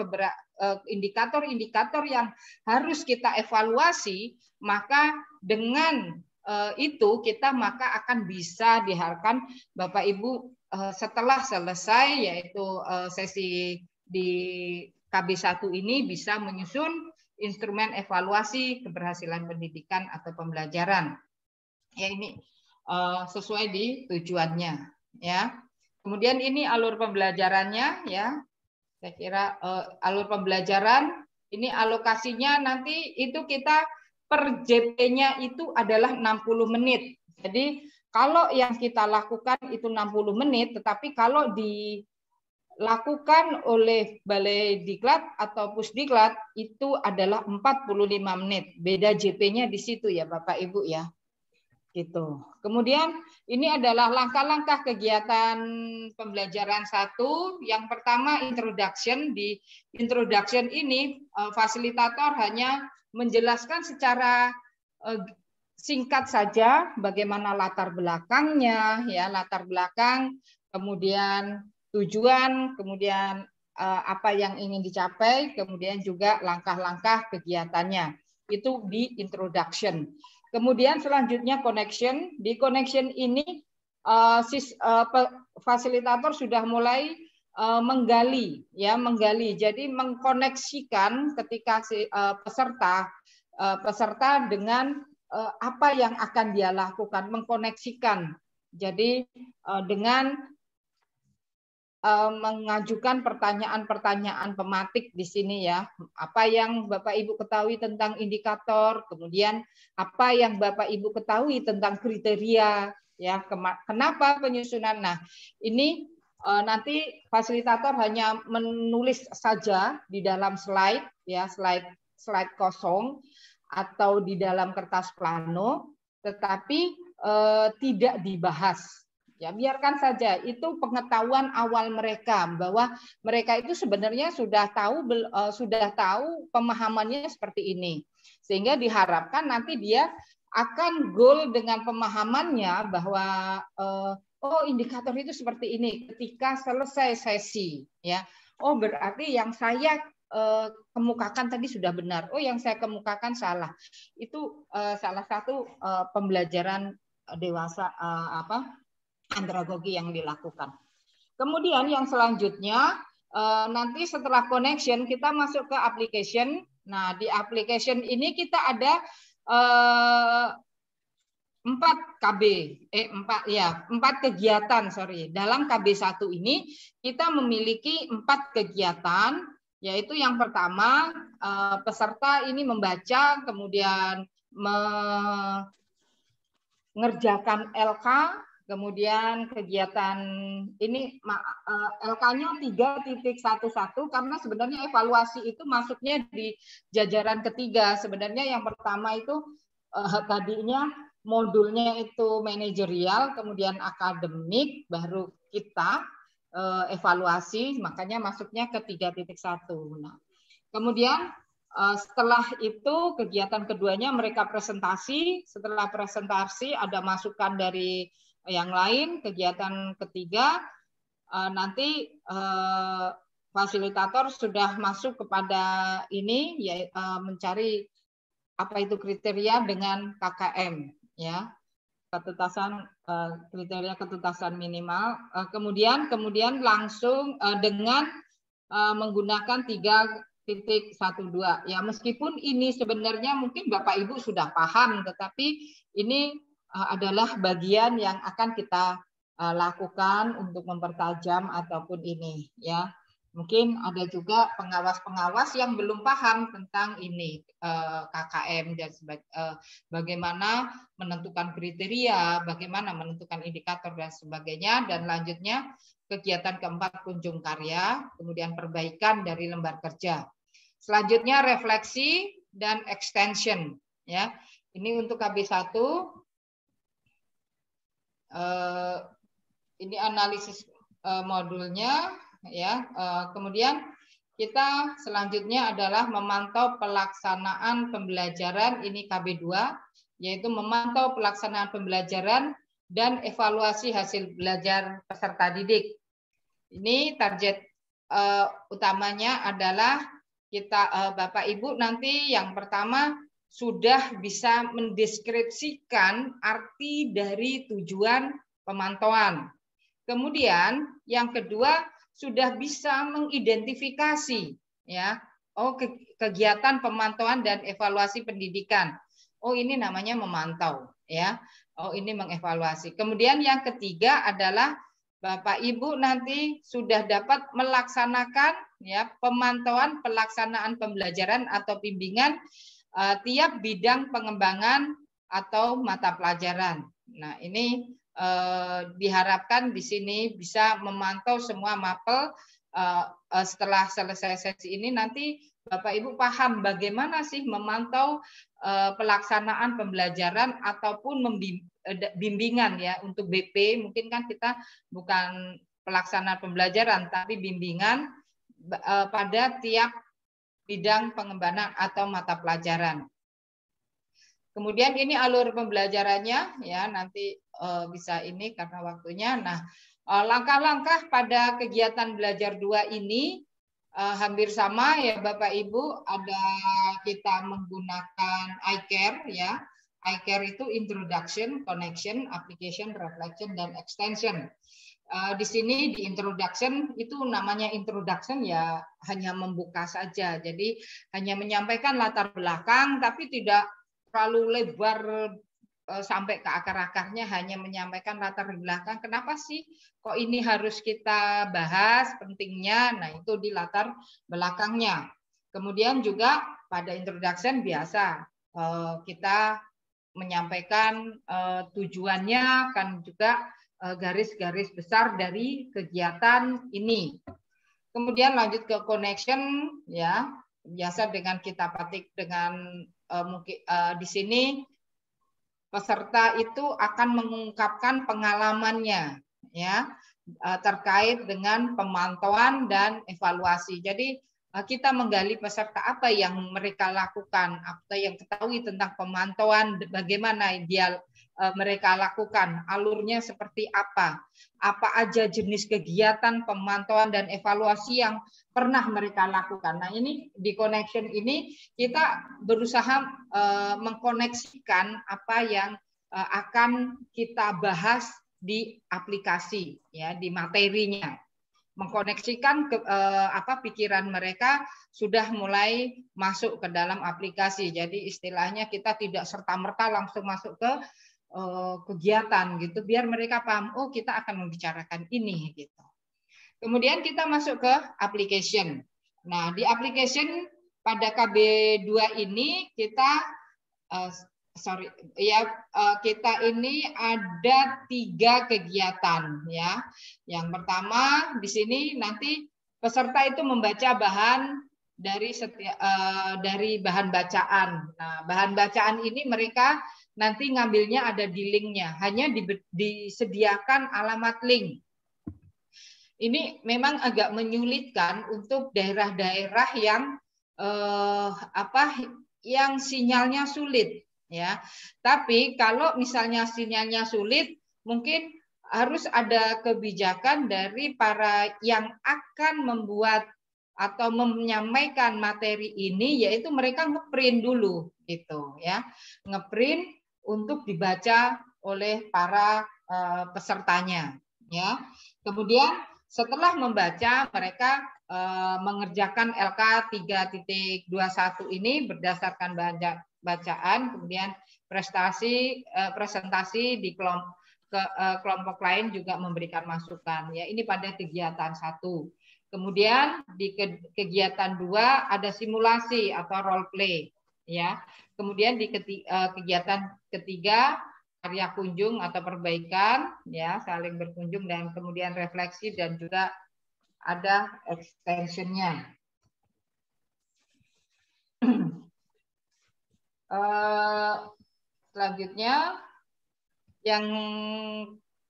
yang harus kita evaluasi, maka dengan itu kita maka akan bisa diharapkan Bapak Ibu setelah selesai yaitu sesi di KB1 ini bisa menyusun instrumen evaluasi keberhasilan pendidikan atau pembelajaran. Ya, ini sesuai di tujuannya. Ya, kemudian ini alur pembelajarannya ya. Saya kira alur pembelajaran Ini alokasinya nanti itu kita per JP-nya itu adalah 60 menit. Jadi kalau yang kita lakukan itu 60 menit, tetapi kalau dilakukan oleh Balai Diklat atau Pusdiklat itu adalah 45 menit. Beda JP-nya di situ ya Bapak Ibu ya. Gitu. Kemudian ini adalah langkah-langkah kegiatan pembelajaran 1. Yang pertama introduction. Di introduction ini fasilitator hanya menjelaskan secara singkat saja bagaimana latar belakangnya, ya latar belakang, kemudian tujuan, kemudian apa yang ingin dicapai, kemudian juga langkah-langkah kegiatannya. Itu di introduction. Kemudian selanjutnya connection. Di connection ini fasilitator sudah mulai menggali, ya menggali. Jadi mengkoneksikan ketika peserta dengan apa yang akan dia lakukan, mengkoneksikan. Jadi dengan mengajukan pertanyaan-pertanyaan pematik di sini ya. Apa yang Bapak Ibu ketahui tentang indikator, kemudian apa yang Bapak Ibu ketahui tentang kriteria, ya kenapa penyusunan. Nah, ini nanti fasilitator hanya menulis saja di dalam slide, ya slide kosong atau di dalam kertas plano, tetapi tidak dibahas. Ya, biarkan saja itu pengetahuan awal mereka bahwa mereka itu sebenarnya sudah tahu pemahamannya seperti ini. Sehingga diharapkan nanti dia akan goal dengan pemahamannya bahwa oh indikator itu seperti ini ketika selesai sesi, ya. Oh berarti yang saya kemukakan tadi sudah benar. Oh yang saya kemukakan salah. Itu salah satu pembelajaran dewasa andragogi yang dilakukan. Kemudian yang selanjutnya nanti setelah connection kita masuk ke application. Nah di application ini kita ada 4 kegiatan, Dalam KB1 ini kita memiliki 4 kegiatan, yaitu yang pertama peserta ini membaca, kemudian mengerjakan LK, kemudian kegiatan ini LK-nya 3.11 karena sebenarnya evaluasi itu masuknya di jajaran ketiga. Sebenarnya yang pertama itu tadinya modulnya itu manajerial, kemudian akademik, baru kita evaluasi, makanya masuknya ke 3.1. Nah, kemudian setelah itu kegiatan keduanya mereka presentasi. Setelah presentasi ada masukan dari yang lain. Kegiatan ketiga nanti fasilitator sudah masuk kepada ini, yaitu mencari apa itu kriteria dengan KKM, ya, kriteria ketutasan minimal. Kemudian langsung dengan menggunakan 3.12. Ya, meskipun ini sebenarnya mungkin Bapak Ibu sudah paham, tetapi ini adalah bagian yang akan kita lakukan untuk mempertajam ataupun ini, ya. Mungkin ada juga pengawas-pengawas yang belum paham tentang ini KKM dan bagaimana menentukan kriteria, bagaimana menentukan indikator dan sebagainya. Dan lanjutnya kegiatan keempat kunjung karya, kemudian perbaikan dari lembar kerja. Selanjutnya refleksi dan extension, ya. Ini untuk KB1. Ini analisis modulnya, ya. Kemudian kita selanjutnya adalah memantau pelaksanaan pembelajaran, ini KB2, yaitu memantau pelaksanaan pembelajaran dan evaluasi hasil belajar peserta didik. Ini target utamanya adalah kita Bapak Ibu nanti yang pertama sudah bisa mendeskripsikan arti dari tujuan pemantauan. Kemudian yang kedua sudah bisa mengidentifikasi, ya, kegiatan pemantauan dan evaluasi pendidikan. Oh ini namanya memantau, ya. Oh ini mengevaluasi. Kemudian yang ketiga adalah Bapak Ibu nanti sudah dapat melaksanakan ya pemantauan pelaksanaan pembelajaran atau bimbingan tiap bidang pengembangan atau mata pelajaran. Nah, ini diharapkan di sini bisa memantau semua mapel. Setelah selesai sesi ini nanti Bapak Ibu paham bagaimana sih memantau pelaksanaan pembelajaran ataupun bimbingan ya untuk BP. Mungkin kan kita bukan pelaksanaan pembelajaran tapi bimbingan pada tiap bidang pengembangan atau mata pelajaran. Kemudian ini alur pembelajarannya ya, nanti bisa ini karena waktunya. Nah, langkah-langkah pada kegiatan belajar 2 ini hampir sama ya Bapak Ibu. Ada kita menggunakan iCare ya. iCare itu introduction, connection, application, reflection, dan extension. Di sini di introduction itu namanya introduction ya hanya membuka saja. Jadi hanya menyampaikan latar belakang tapi tidak terlalu lebar sampai ke akar-akarnya, hanya menyampaikan latar belakang. Kenapa sih kok ini harus kita bahas pentingnya? Nah, itu di latar belakangnya. Kemudian juga pada introduction biasa kita menyampaikan tujuannya, kan juga garis-garis besar dari kegiatan ini. Kemudian lanjut ke connection ya, biasa dengan kita petik dengan mungkin di sini peserta itu akan mengungkapkan pengalamannya ya terkait dengan pemantauan dan evaluasi. Jadi kita menggali peserta apa yang mereka lakukan, apa yang ketahui tentang pemantauan, bagaimana dia mereka lakukan, alurnya seperti apa aja jenis kegiatan pemantauan dan evaluasi yang pernah mereka lakukan. Nah, ini di connection ini kita berusaha mengkoneksikan apa yang akan kita bahas di aplikasi ya, di materinya. Mengkoneksikan pikiran mereka sudah mulai masuk ke dalam aplikasi. Jadi istilahnya kita tidak serta-merta langsung masuk ke kegiatan gitu, biar mereka paham, oh kita akan membicarakan ini gitu. Kemudian kita masuk ke application. Nah, di application pada KB2 ini kita kita ini ada 3 kegiatan ya. Yang pertama di sini nanti peserta itu membaca bahan dari bahan bacaan. Nah, bahan bacaan ini mereka nanti ngambilnya ada di linknya, hanya disediakan alamat link. Ini memang agak menyulitkan untuk daerah-daerah yang yang sinyalnya sulit ya. Tapi kalau misalnya sinyalnya sulit, mungkin harus ada kebijakan dari para yang akan membuat atau menyampaikan materi ini, yaitu mereka ngeprint dulu gitu ya, ngeprint untuk dibaca oleh para pesertanya ya. Kemudian setelah membaca, mereka mengerjakan LK 3.21 ini berdasarkan bacaan, kemudian presentasi di kelompok lain juga memberikan masukan ya. Ini pada kegiatan 1. Kemudian di kegiatan 2 ada simulasi atau role play ya. Kemudian di kegiatan ketiga karya kunjung atau perbaikan ya, saling berkunjung, dan kemudian refleksi dan juga ada extensionnya. Selanjutnya yang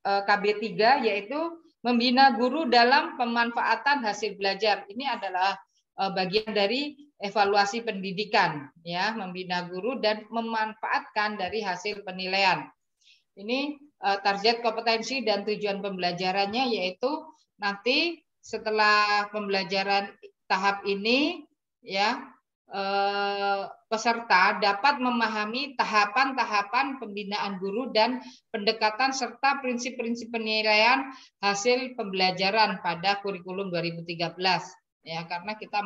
KB3 yaitu membina guru dalam pemanfaatan hasil belajar. Ini adalah bagian dari evaluasi pendidikan ya, membina guru dan memanfaatkan dari hasil penilaian. Ini target kompetensi dan tujuan pembelajarannya yaitu nanti setelah pembelajaran tahap ini ya, peserta dapat memahami tahapan-tahapan pembinaan guru dan pendekatan serta prinsip-prinsip penilaian hasil pembelajaran pada kurikulum 2013 ya, karena kita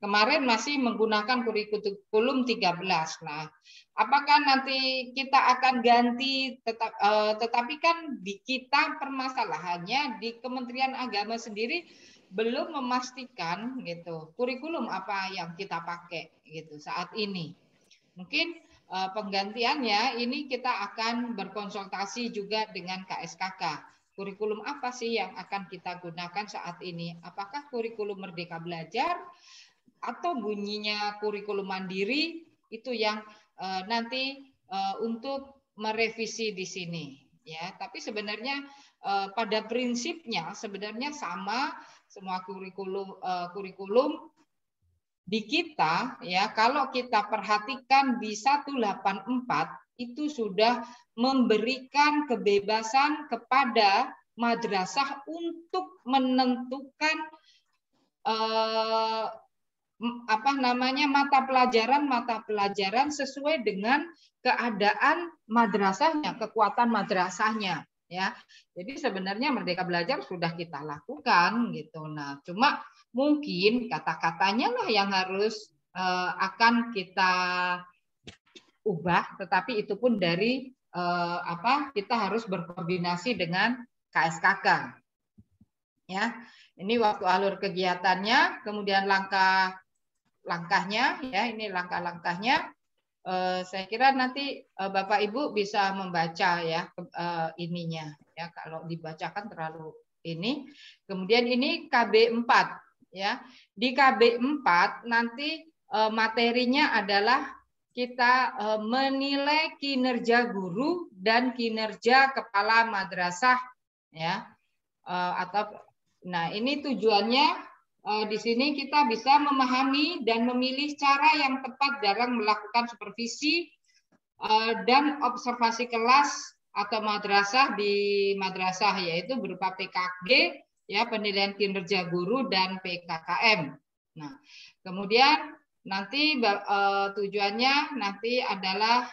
kemarin masih menggunakan kurikulum 13. Nah, apakah nanti kita akan ganti tetapi kan di kita permasalahannya di Kementerian Agama sendiri belum memastikan gitu kurikulum apa yang kita pakai gitu saat ini. Mungkin penggantiannya ini kita akan berkonsultasi juga dengan KSKK. Kurikulum apa sih yang akan kita gunakan saat ini? Apakah kurikulum Merdeka Belajar atau bunyinya kurikulum mandiri? Itu yang nanti untuk merevisi di sini, ya. Tapi sebenarnya pada prinsipnya sebenarnya sama semua kurikulum di kita, ya. Kalau kita perhatikan di 184 itu sudah memberikan kebebasan kepada madrasah untuk menentukan mata pelajaran sesuai dengan keadaan madrasahnya, kekuatan madrasahnya, ya. Jadi sebenarnya Merdeka Belajar sudah kita lakukan gitu. Nah, cuma mungkin kata-katanya lah yang harus akan kita ubah, tetapi itu pun dari kita harus berkoordinasi dengan KSKK. Ya, ini waktu alur kegiatannya, kemudian langkah-langkahnya, ya, ini langkah-langkahnya. Saya kira nanti Bapak Ibu bisa membaca ya ininya, ya, kalau dibacakan terlalu ini. Kemudian ini KB 4, ya. Di KB 4 nanti materinya adalah kita menilai kinerja guru dan kinerja kepala madrasah, ya. Nah, ini tujuannya di sini kita bisa memahami dan memilih cara yang tepat dalam melakukan supervisi dan observasi kelas atau madrasah di madrasah, yaitu berupa PKG, ya, penilaian kinerja guru dan PKKM. Nah, kemudian nanti tujuannya nanti adalah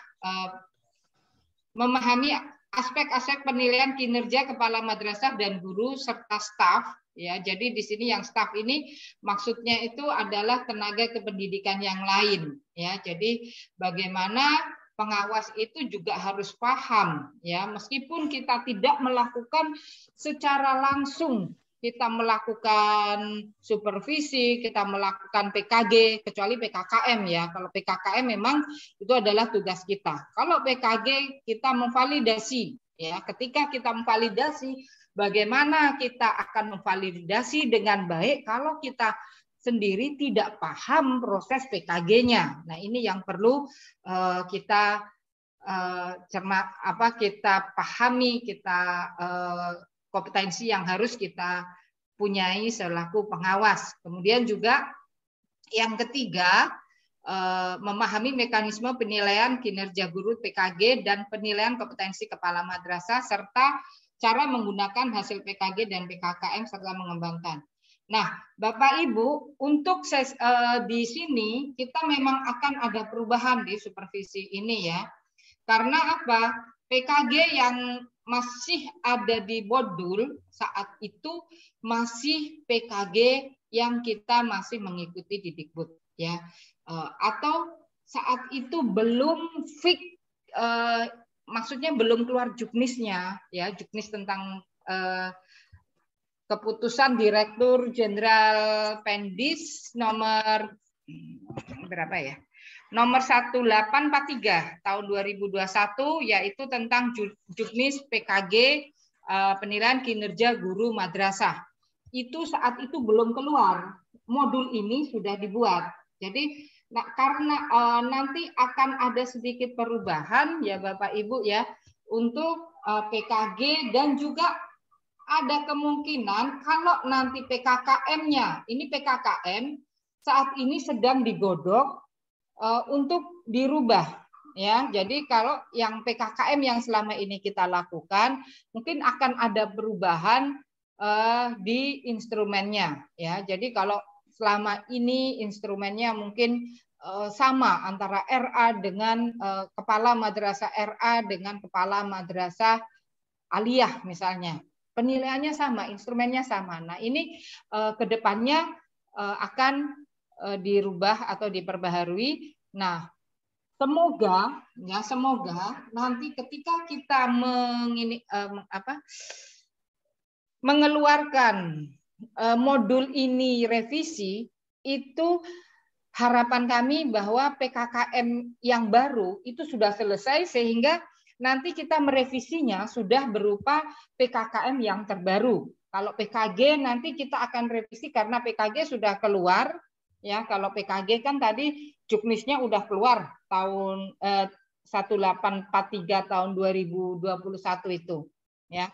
memahami aspek-aspek penilaian kinerja kepala madrasah dan guru serta staf, ya. Jadi di sini yang staf ini maksudnya itu adalah tenaga kependidikan yang lain, ya. Jadi bagaimana pengawas itu juga harus paham, ya, meskipun kita tidak melakukan secara langsung. Kita melakukan supervisi, kita melakukan PKG, kecuali PKKM, ya. Kalau PKKM memang itu adalah tugas kita. Kalau PKG kita memvalidasi, ya. Ketika kita memvalidasi, bagaimana kita akan memvalidasi dengan baik kalau kita sendiri tidak paham proses PKG-nya. Nah, ini yang perlu kita kita pahami, kita kompetensi yang harus kita punyai selaku pengawas. Kemudian juga yang ketiga, memahami mekanisme penilaian kinerja guru PKG dan penilaian kompetensi kepala madrasah serta cara menggunakan hasil PKG dan PKKM serta mengembangkan. Nah, Bapak Ibu, untuk di sini kita memang akan ada perubahan di supervisi ini, ya. Karena apa? PKG yang masih ada di modul saat itu masih PKG yang kita masih mengikuti di Dikbud, ya, atau saat itu belum fix, maksudnya belum keluar juknisnya, ya, juknis tentang keputusan Direktur Jenderal Pendis nomor berapa, ya? Nomor 1843 tahun 2021, yaitu tentang juknis PKG penilaian kinerja guru madrasah. Itu saat itu belum keluar. Modul ini sudah dibuat. Jadi karena nanti akan ada sedikit perubahan, ya Bapak Ibu, ya, untuk PKG, dan juga ada kemungkinan kalau nanti PKKM-nya, ini PKKM saat ini sedang digodok untuk dirubah, ya. Jadi kalau yang PKKM yang selama ini kita lakukan mungkin akan ada perubahan di instrumennya, ya. Jadi kalau selama ini instrumennya mungkin sama antara RA dengan kepala madrasah RA dengan kepala madrasah aliyah misalnya, penilaiannya sama, instrumennya sama. Nah, ini kedepannya akan dirubah atau diperbaharui. Nah, semoga nanti ketika kita mengeluarkan modul ini revisi, itu harapan kami bahwa PKKM yang baru itu sudah selesai sehingga nanti kita merevisinya sudah berupa PKKM yang terbaru. Kalau PKG nanti kita akan revisi karena PKG sudah keluar, ya. Kalau PKG kan tadi juknisnya udah keluar tahun 1843 tahun 2021 itu, ya.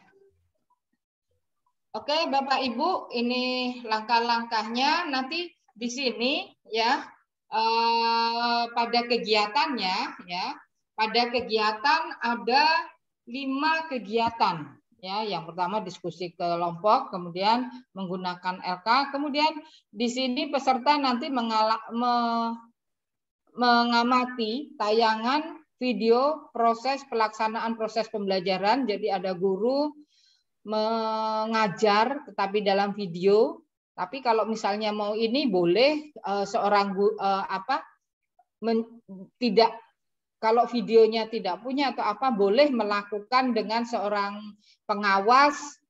Oke, Bapak Ibu, ini langkah-langkahnya. Nanti di sini, ya, pada kegiatannya, ya, pada kegiatan ada 5 kegiatan. Ya, yang pertama diskusi kelompok, kemudian menggunakan LK, kemudian di sini peserta nanti mengamati tayangan video proses pelaksanaan proses pembelajaran. Jadi ada guru mengajar tetapi dalam video. Tapi kalau misalnya mau ini boleh seorang tidak, kalau videonya tidak punya atau apa, boleh melakukan dengan seorang pengawas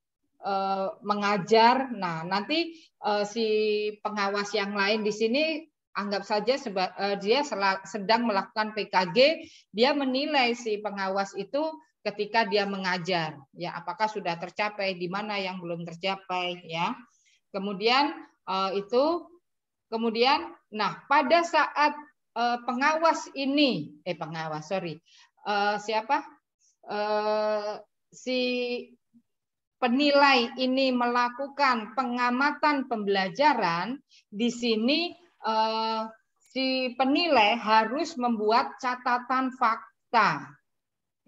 mengajar. Nah, nanti si pengawas yang lain di sini anggap saja dia sedang melakukan PKG, dia menilai si pengawas itu ketika dia mengajar, ya, apakah sudah tercapai, di mana yang belum tercapai, ya. Kemudian nah, pada saat pengawas ini, si penilai ini melakukan pengamatan pembelajaran, di sini si penilai harus membuat catatan fakta.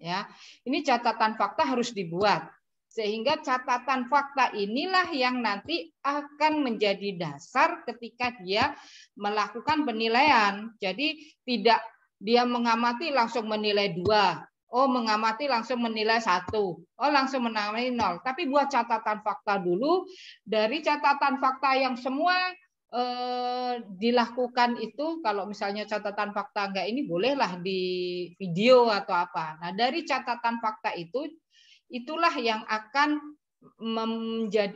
Ya, ini catatan fakta harus dibuat sehingga catatan fakta inilah yang nanti akan menjadi dasar ketika dia melakukan penilaian. Jadi tidak dia mengamati langsung menilai 2, mengamati langsung menilai 1, langsung menilai 0. Tapi buat catatan fakta dulu. Dari catatan fakta yang semua dilakukan itu, kalau misalnya catatan fakta enggak ini bolehlah di video atau apa. Nah, dari catatan fakta itulah yang akan menjadi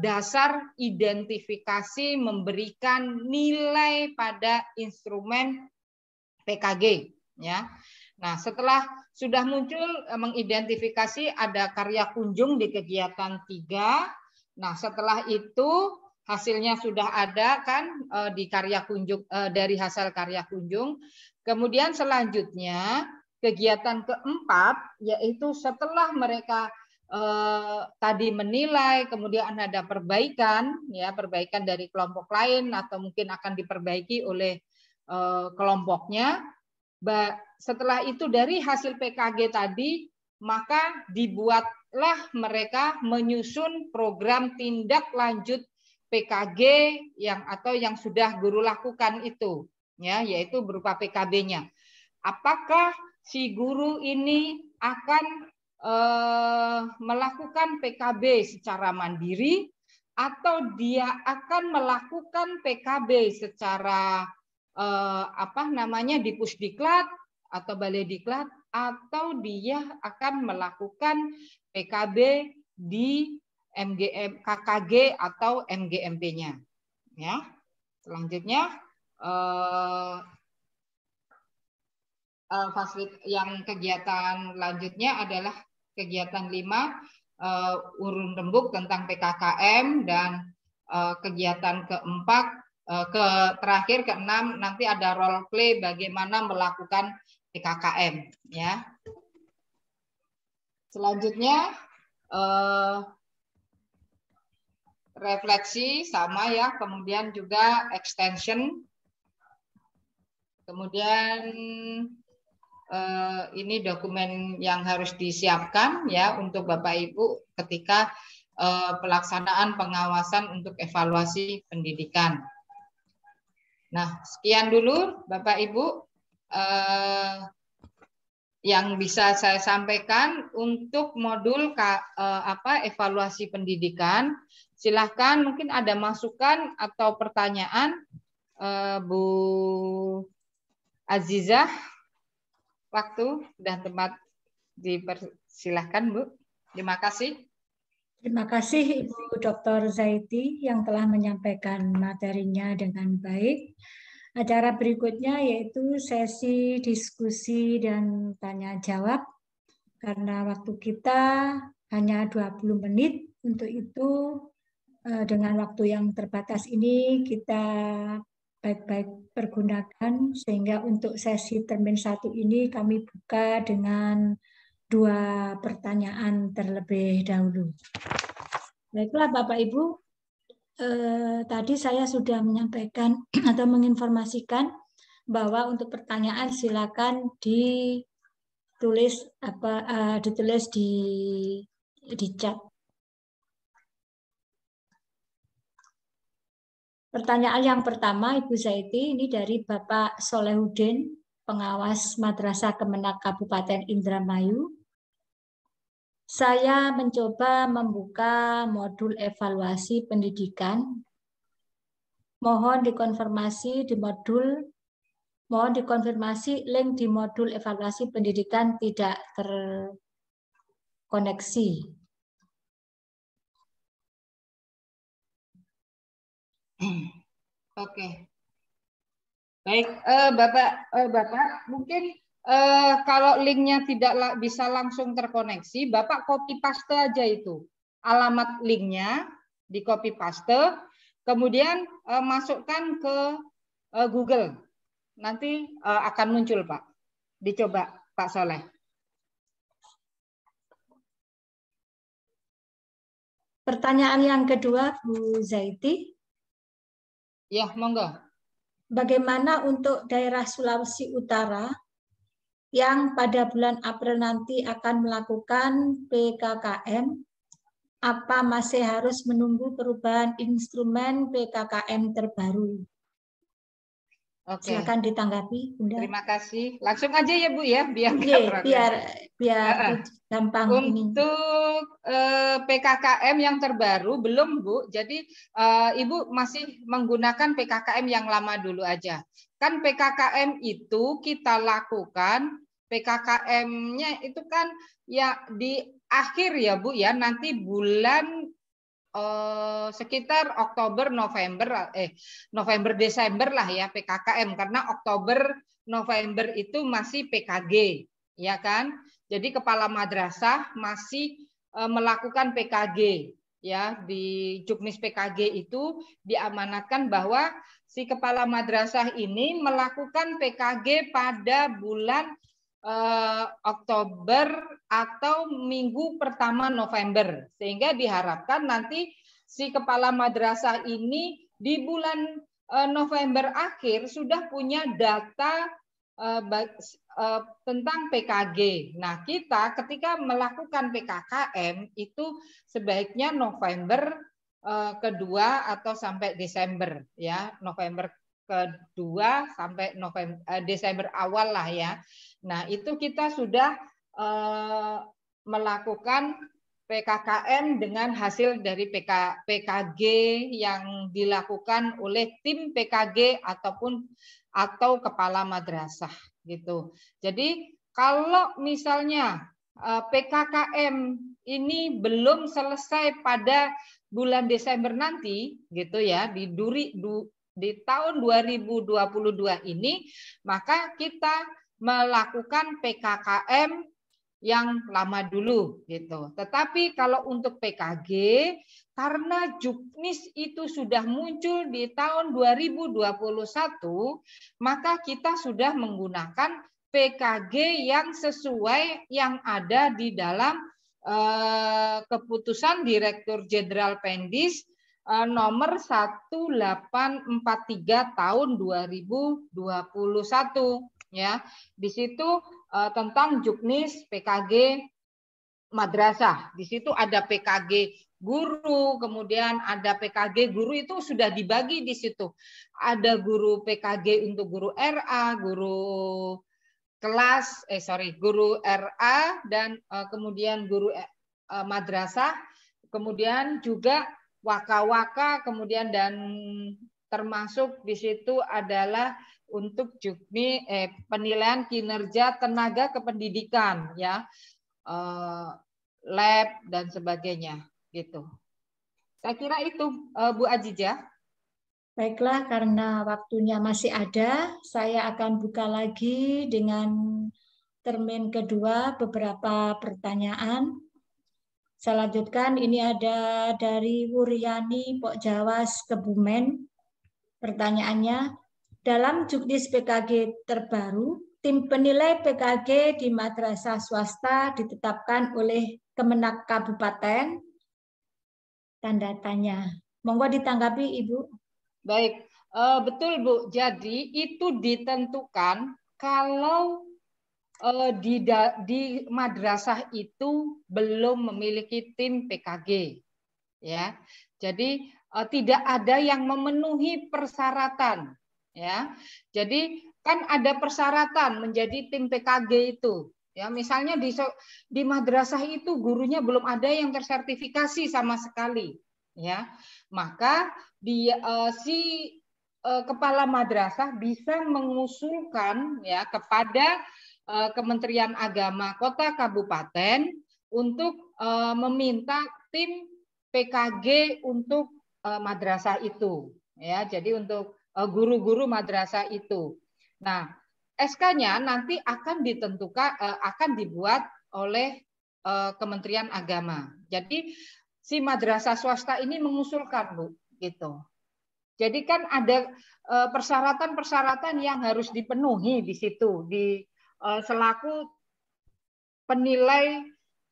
dasar identifikasi memberikan nilai pada instrumen PKG, ya. Nah, setelah sudah muncul mengidentifikasi ada karya kunjung di kegiatan 3. Nah, setelah itu hasilnya sudah ada kan di karya kunjung, dari hasil karya kunjung. Kemudian selanjutnya kegiatan keempat, yaitu setelah mereka tadi menilai, kemudian ada perbaikan, ya, perbaikan dari kelompok lain atau mungkin akan diperbaiki oleh kelompoknya. Setelah itu dari hasil PKG tadi, maka dibuatlah mereka menyusun program tindak lanjut PKG yang sudah guru lakukan itu, ya, yaitu berupa PKB-nya. Apakah si guru ini akan melakukan PKB secara mandiri atau dia akan melakukan PKB secara di Pusdiklat atau Balai Diklat, atau dia akan melakukan PKB di KKG atau MGMP-nya, ya. Selanjutnya yang kegiatan lanjutnya adalah kegiatan 5, urun rembuk tentang PKKM, dan kegiatan keempat, terakhir ke-6 nanti ada role play bagaimana melakukan PKKM, ya. Selanjutnya refleksi sama, ya, kemudian juga extension, kemudian ini dokumen yang harus disiapkan, ya, untuk Bapak Ibu ketika pelaksanaan pengawasan untuk evaluasi pendidikan. Nah, sekian dulu Bapak Ibu yang bisa saya sampaikan untuk modul evaluasi pendidikan. Silahkan mungkin ada masukan atau pertanyaan, Bu Azizah. Waktu dan tempat dipersilahkan, Bu. Terima kasih.
Terima kasih Ibu Dr. Zaiti yang telah menyampaikan materinya dengan baik. Acara berikutnya yaitu sesi diskusi dan tanya jawab. Karena waktu kita hanya 20 menit, untuk itu dengan waktu yang terbatas ini kita baik-baik pergunakan, sehingga untuk sesi termin 1 ini kami buka dengan 2 pertanyaan terlebih dahulu. Baiklah Bapak Ibu, tadi saya sudah menyampaikan atau menginformasikan bahwa untuk pertanyaan silakan ditulis di chat. Pertanyaan yang pertama, Ibu Zaiti, ini dari Bapak Solehudin, pengawas Madrasah Kemenak Kabupaten Indramayu. Saya mencoba membuka modul evaluasi pendidikan. Mohon dikonfirmasi link di modul evaluasi pendidikan tidak terkoneksi.
Oke, baik, Bapak mungkin kalau linknya tidak bisa langsung terkoneksi, Bapak copy paste aja itu alamat linknya, di copy paste, kemudian masukkan ke Google, nanti akan muncul Pak. Dicoba Pak Soleh.
Pertanyaan yang kedua Bu Zaiti.
Ya, monggo.
Bagaimana untuk daerah Sulawesi Utara yang pada bulan April nanti akan melakukan PKKM? Apa masih harus menunggu perubahan instrumen PKKM terbaru?
Oke.
Silakan ditanggapi, Bunda.
Terima kasih. Langsung aja ya Bu ya, biar
gampang.
Untuk PKKM yang terbaru belum Bu. Jadi Ibu masih menggunakan PKKM yang lama dulu aja. Kan PKKM itu kita lakukan, PKKM-nya itu kan ya di akhir ya Bu ya, nanti bulan sekitar Oktober, November, Desember lah ya PKKM, karena Oktober, November itu masih PKG, ya kan? Jadi kepala madrasah masih melakukan PKG, ya di Juknis PKG itu diamanatkan bahwa si kepala madrasah ini melakukan PKG pada bulan Oktober atau minggu pertama November, sehingga diharapkan nanti si kepala madrasah ini di bulan November akhir sudah punya data tentang PKG. Nah, kita ketika melakukan PKKM itu sebaiknya November kedua atau sampai Desember ya, November kedua sampai Desember awal lah ya. Nah, itu kita sudah melakukan PKKM dengan hasil dari PKG yang dilakukan oleh tim PKG atau kepala madrasah gitu. Jadi kalau misalnya PKKM ini belum selesai pada bulan Desember nanti gitu ya, di tahun 2022 ini, maka kita melakukan PKKM yang lama dulu gitu. Tetapi kalau untuk PKG, karena Juknis itu sudah muncul di tahun 2021, maka kita sudah menggunakan PKG yang sesuai yang ada di dalam keputusan Direktur Jenderal Pendis nomor 1843 tahun 2021 ya. Di situ tentang Juknis PKG madrasah. Di situ ada PKG guru, kemudian ada PKG guru itu sudah dibagi di situ. Ada guru PKG untuk guru RA, guru guru RA dan kemudian guru madrasah, kemudian juga waka-waka, kemudian dan termasuk di situ adalah untuk jukni penilaian kinerja tenaga kependidikan, ya, lab dan sebagainya, gitu. Saya kira itu, Bu Ajijah.
Baiklah, karena waktunya masih ada, saya akan buka lagi dengan termin kedua beberapa pertanyaan. Saya lanjutkan, ini ada dari Wuryani Pok Jawas Kebumen. Pertanyaannya, dalam juknis PKG terbaru, tim penilai PKG di madrasah swasta ditetapkan oleh Kemenak Kabupaten? Tanda tanya. Monggo ditanggapi, Ibu.
Baik, betul Bu. Jadi itu ditentukan kalau di madrasah itu belum memiliki tim PKG, ya. Jadi tidak ada yang memenuhi persyaratan, ya. Jadi kan ada persyaratan menjadi tim PKG itu, ya. Misalnya di madrasah itu gurunya belum ada yang tersertifikasi sama sekali, ya. Maka kepala madrasah bisa mengusulkan, ya, kepada Kementerian Agama Kota Kabupaten untuk meminta tim PKG untuk madrasah itu, ya. Jadi untuk guru-guru madrasah itu. Nah, SK-nya nanti akan ditentukan, akan dibuat oleh Kementerian Agama. Jadi si madrasah swasta ini mengusulkan, Bu, gitu. Jadi kan ada persyaratan-persyaratan yang harus dipenuhi di situ, selaku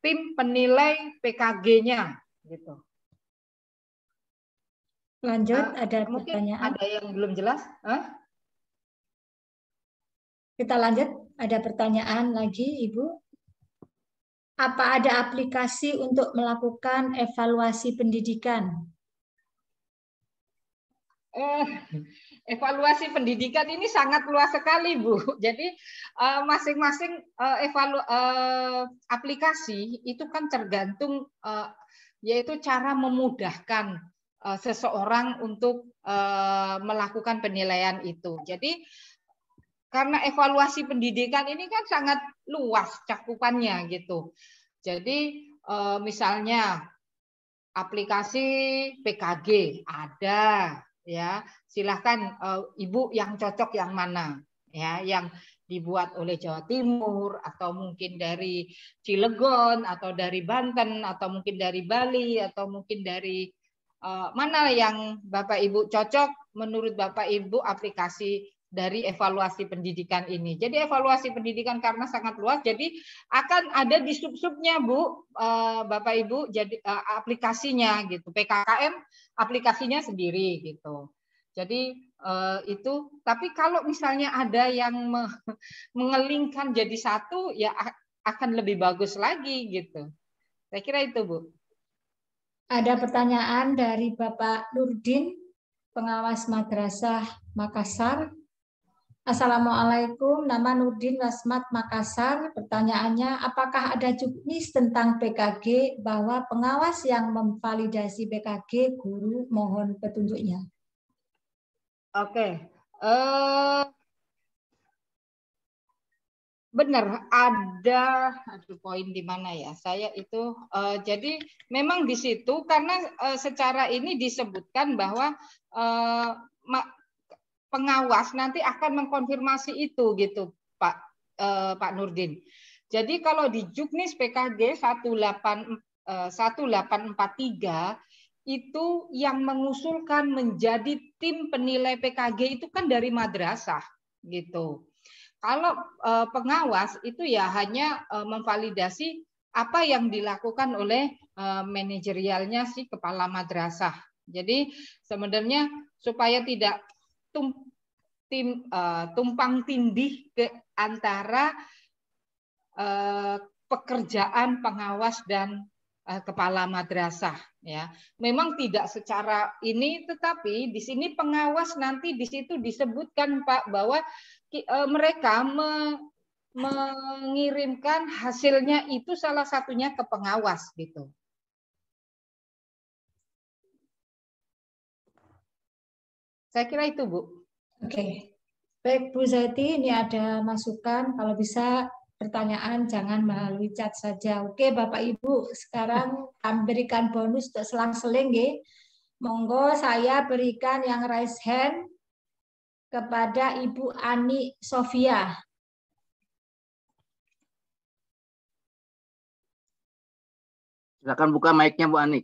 tim penilai PKG-nya, gitu.
Lanjut, ada
mungkin
pertanyaan.
Ada yang belum jelas?
Kita lanjut, ada pertanyaan lagi, Ibu. Apa ada aplikasi untuk melakukan evaluasi pendidikan?
Evaluasi pendidikan ini sangat luas sekali, Bu. Jadi masing-masing aplikasi itu kan tergantung, yaitu cara memudahkan seseorang untuk melakukan penilaian itu. Jadi karena evaluasi pendidikan ini kan sangat luas cakupannya, gitu. Jadi misalnya aplikasi PKG ada. Ya, silahkan Ibu yang cocok yang mana, ya, yang dibuat oleh Jawa Timur atau mungkin dari Cilegon atau dari Banten atau mungkin dari Bali atau mungkin dari mana yang Bapak Ibu cocok menurut Bapak Ibu aplikasi dari evaluasi pendidikan ini. Jadi evaluasi pendidikan karena sangat luas, jadi akan ada di sub-subnya, Bu, Bapak Ibu, jadi aplikasinya gitu. PKKM aplikasinya sendiri gitu. Jadi itu. Tapi kalau misalnya ada yang mengelingkan jadi satu, ya akan lebih bagus lagi gitu. Saya kira itu, Bu.
Ada pertanyaan dari Bapak Nurdin, pengawas madrasah Makassar. Assalamualaikum, nama Nurdin Wasmat Makassar. Pertanyaannya, apakah ada juknis tentang PKG bahwa pengawas yang memvalidasi PKG guru? Mohon petunjuknya.
Oke, benar ada poin di mana ya? Saya itu jadi memang di situ karena secara ini disebutkan bahwa pengawas nanti akan mengkonfirmasi itu gitu, Pak Nurdin. Jadi kalau di juknis PKG 1843 itu yang mengusulkan menjadi tim penilai PKG itu kan dari madrasah gitu. Kalau pengawas itu ya hanya memvalidasi apa yang dilakukan oleh manajerialnya si kepala madrasah. Jadi sebenarnya supaya tidak tumpang tindih ke antara pekerjaan pengawas dan kepala madrasah, ya. Memang tidak secara ini, tetapi di sini pengawas nanti di situ disebutkan, Pak, bahwa mereka mengirimkan hasilnya itu salah satunya ke pengawas gitu. Saya kira itu, Bu.
Oke. Baik, Bu Zaiti, ini ada masukan. Kalau bisa pertanyaan jangan melalui chat saja. Oke, Bapak Ibu, sekarang kami berikan bonus untuk selang-seling, nggih. Monggo saya berikan yang raise hand kepada Ibu Ani Sofia.
Silakan buka mic-nya, Bu Ani.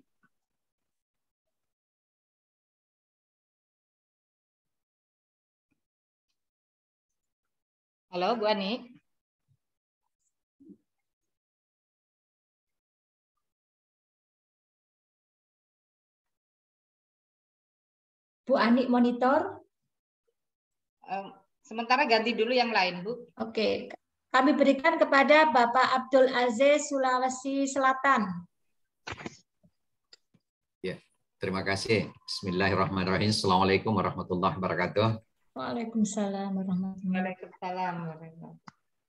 Halo, Bu Ani.
Bu Ani monitor.
Sementara ganti dulu yang lain, Bu.
Oke. Kami berikan kepada Bapak Abdul Aziz, Sulawesi Selatan.
Ya, terima kasih. Bismillahirrahmanirrahim. Assalamualaikum warahmatullahi wabarakatuh.
Waalaikumsalam warahmatullahi
wabarakatuh.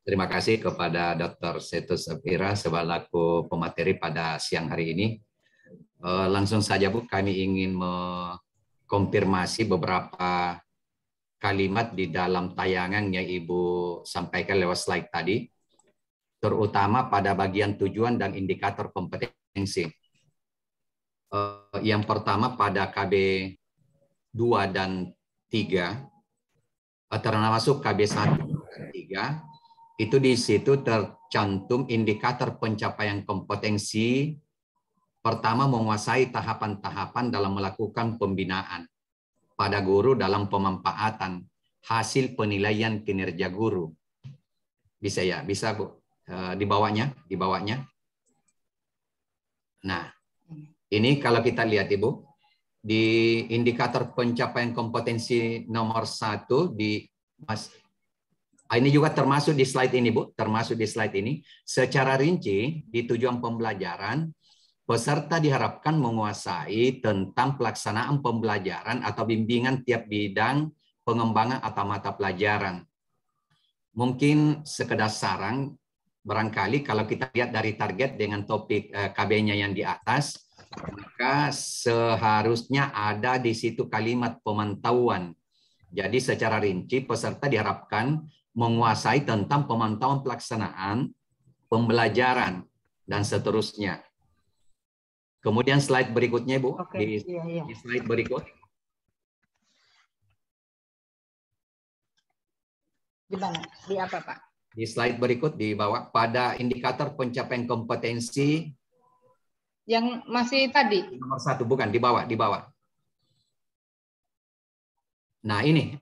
Terima kasih kepada Dr. Setus Sapira selaku pemateri pada siang hari ini. Langsung saja, Bu, kami ingin mengkonfirmasi beberapa kalimat di dalam tayangan yang Ibu sampaikan lewat slide tadi, terutama pada bagian tujuan dan indikator kompetensi. Yang pertama pada KB 2 dan 3, termasuk KB 1 dan 3, itu di situ tercantum indikator pencapaian kompetensi. Pertama, menguasai tahapan-tahapan dalam melakukan pembinaan pada guru dalam pemanfaatan hasil penilaian kinerja guru. Bisa ya? Bisa, Bu? Di bawahnya? Nah, ini kalau kita lihat, Ibu, di indikator pencapaian kompetensi nomor 1 ini juga termasuk di slide ini, Bu, termasuk di slide ini. Secara rinci di tujuan pembelajaran, peserta diharapkan menguasai tentang pelaksanaan pembelajaran atau bimbingan tiap bidang pengembangan atau mata pelajaran. Mungkin sekedar saran, barangkali kalau kita lihat dari target dengan topik KB-nya yang di atas, maka seharusnya ada di situ kalimat pemantauan. Jadi secara rinci peserta diharapkan menguasai tentang pemantauan pelaksanaan, pembelajaran, dan seterusnya. Kemudian slide berikutnya, Bu. Di slide berikut.
Di mana? Di apa, Pak?
Di slide berikut di bawah pada indikator pencapaian kompetensi.
Yang masih tadi?
Nomor 1, bukan, di bawah. Nah, ini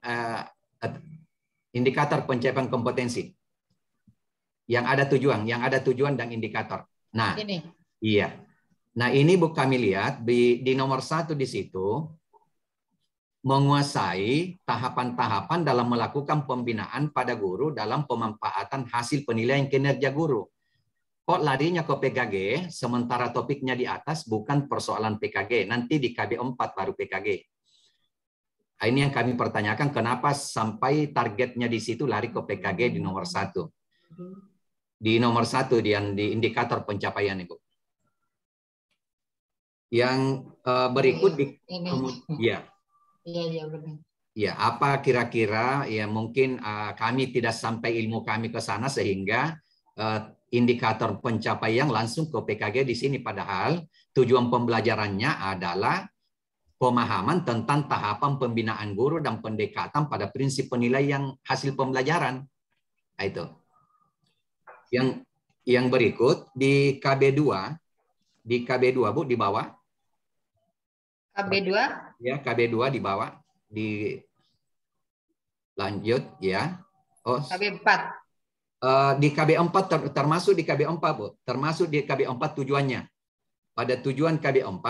indikator pencapaian kompetensi. Yang ada tujuan dan indikator. Nah,
ini.
Iya. Nah, ini Bu kami lihat di nomor 1 di situ menguasai tahapan-tahapan dalam melakukan pembinaan pada guru dalam pemanfaatan hasil penilaian kinerja guru. Kok larinya ke PKG, sementara topiknya di atas bukan persoalan PKG. Nanti di KB 4 baru PKG. Ini yang kami pertanyakan, kenapa sampai targetnya di situ lari ke PKG di nomor 1. Di nomor 1, di indikator pencapaian, Ibu. Yang berikut,
Iya, benar.
Ya, apa kira-kira, ya mungkin kami tidak sampai ilmu kami ke sana sehingga indikator pencapaian langsung ke PKG di sini, padahal tujuan pembelajarannya adalah pemahaman tentang tahapan pembinaan guru dan pendekatan pada prinsip penilaian hasil pembelajaran. Nah, itu. Yang berikut di KB2, Bu, di bawah.
KB2?
Ya, KB2 di bawah. Lanjut ya. Oh,
KB4.
Di KB4 termasuk di KB4, Bu. Termasuk di KB4 tujuannya. Pada tujuan KB4,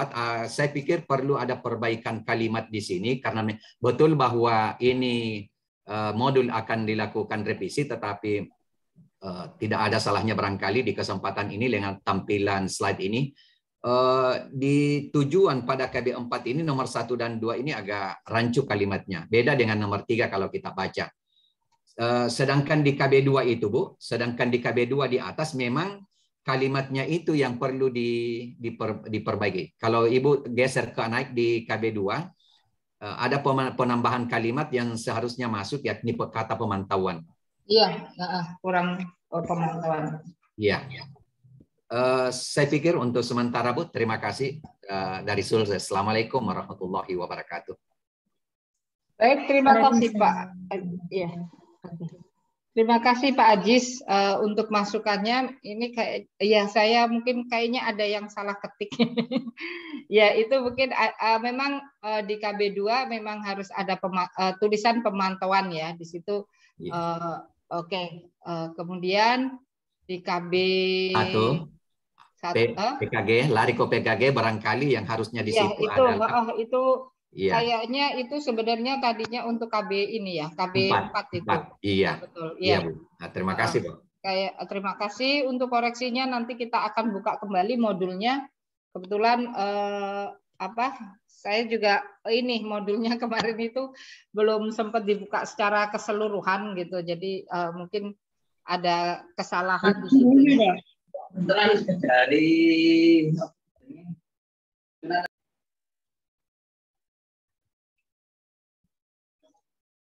saya pikir perlu ada perbaikan kalimat di sini karena betul bahwa ini modul akan dilakukan revisi, tetapi tidak ada salahnya barangkali di kesempatan ini dengan tampilan slide ini. Di tujuan pada KB4 ini nomor 1 dan 2 ini agak rancu kalimatnya. Beda dengan nomor 3 kalau kita baca. Sedangkan di KB2 itu, Bu, sedangkan di KB2 di atas memang kalimatnya itu yang perlu diperbaiki. Kalau Ibu geser ke naik di KB2, ada penambahan kalimat yang seharusnya masuk, yakni kata pemantauan.
Iya, kurang pemantauan.
Iya. Saya pikir untuk sementara, Bu, terima kasih dari Sulsel. Assalamualaikum warahmatullahi wabarakatuh.
Baik, terima kasih Pak. Iya. Terima kasih Pak Ajis untuk masukannya. Ini kayak ya saya mungkin kayaknya ada yang salah ketik. Ya itu mungkin memang di KB2 memang harus ada tulisan pemantauan ya di situ. Oke. Kemudian di KB
PKG, lari ke PKG barangkali yang harusnya di situ
itu,
adalah
itu kayaknya itu sebenarnya tadinya untuk KB ini ya, KB 4 itu.
Iya,
betul.
Iya, Bu. Nah, terima kasih, Bu.
Terima kasih untuk koreksinya. Nanti kita akan buka kembali modulnya. Kebetulan saya juga ini modulnya kemarin itu belum sempat dibuka secara keseluruhan gitu. Jadi mungkin ada kesalahan di situ.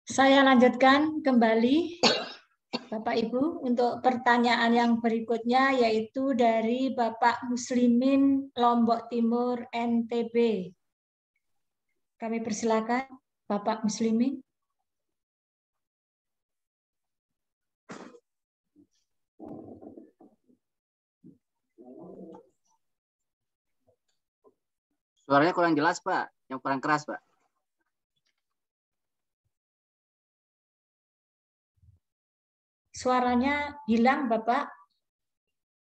Saya lanjutkan kembali, Bapak Ibu, untuk pertanyaan yang berikutnya, yaitu dari Bapak Muslimin Lombok Timur, NTB. Kami persilakan, Bapak Muslimin.
Suaranya kurang jelas, Pak. Yang kurang keras, Pak.
Suaranya hilang, Bapak.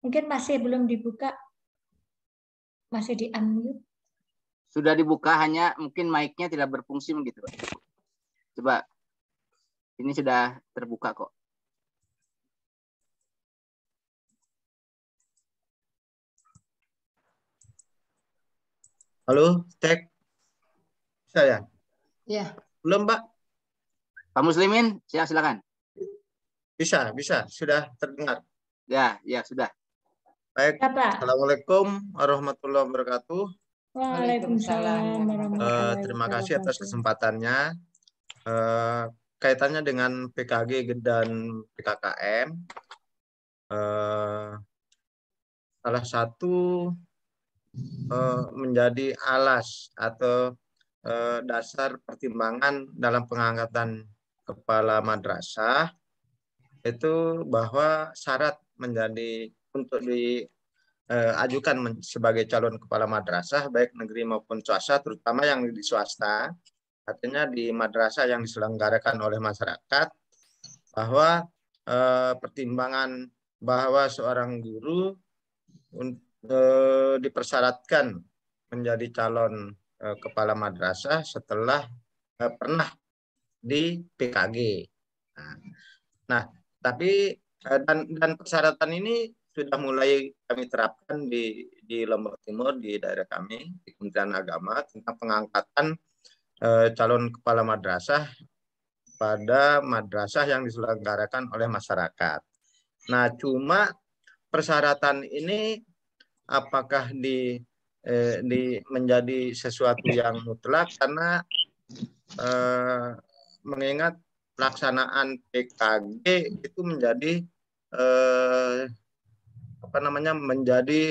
Mungkin masih belum dibuka. Masih di-unmute.
Sudah dibuka, hanya mungkin mic-nya tidak berfungsi begitu, Pak. Coba. Ini sudah terbuka kok.
Halo, cek. Saya.
Ya.
Belum, Pak?
Pak Muslimin, silakan.
Bisa. Sudah terdengar.
Ya, sudah.
Baik. Assalamualaikum warahmatullahi wabarakatuh.
Waalaikumsalam warahmatullahi wabarakatuh.
Terima kasih atas kesempatannya. Kaitannya dengan PKG dan PKKM. Salah satu menjadi alas atau dasar pertimbangan dalam pengangkatan kepala madrasah itu bahwa syarat menjadi untuk diajukan sebagai calon kepala madrasah baik negeri maupun swasta, terutama yang di swasta, artinya di madrasah yang diselenggarakan oleh masyarakat, bahwa pertimbangan bahwa seorang guru dipersyaratkan menjadi calon kepala madrasah setelah pernah di PKG. Nah, tapi dan persyaratan ini sudah mulai kami terapkan di Lombok Timur, di daerah kami, di Kementerian Agama, tentang pengangkatan calon kepala madrasah pada madrasah yang diselenggarakan oleh masyarakat. Nah, cuma persyaratan ini apakah menjadi sesuatu yang mutlak, karena mengingat pelaksanaan PKG itu menjadi menjadi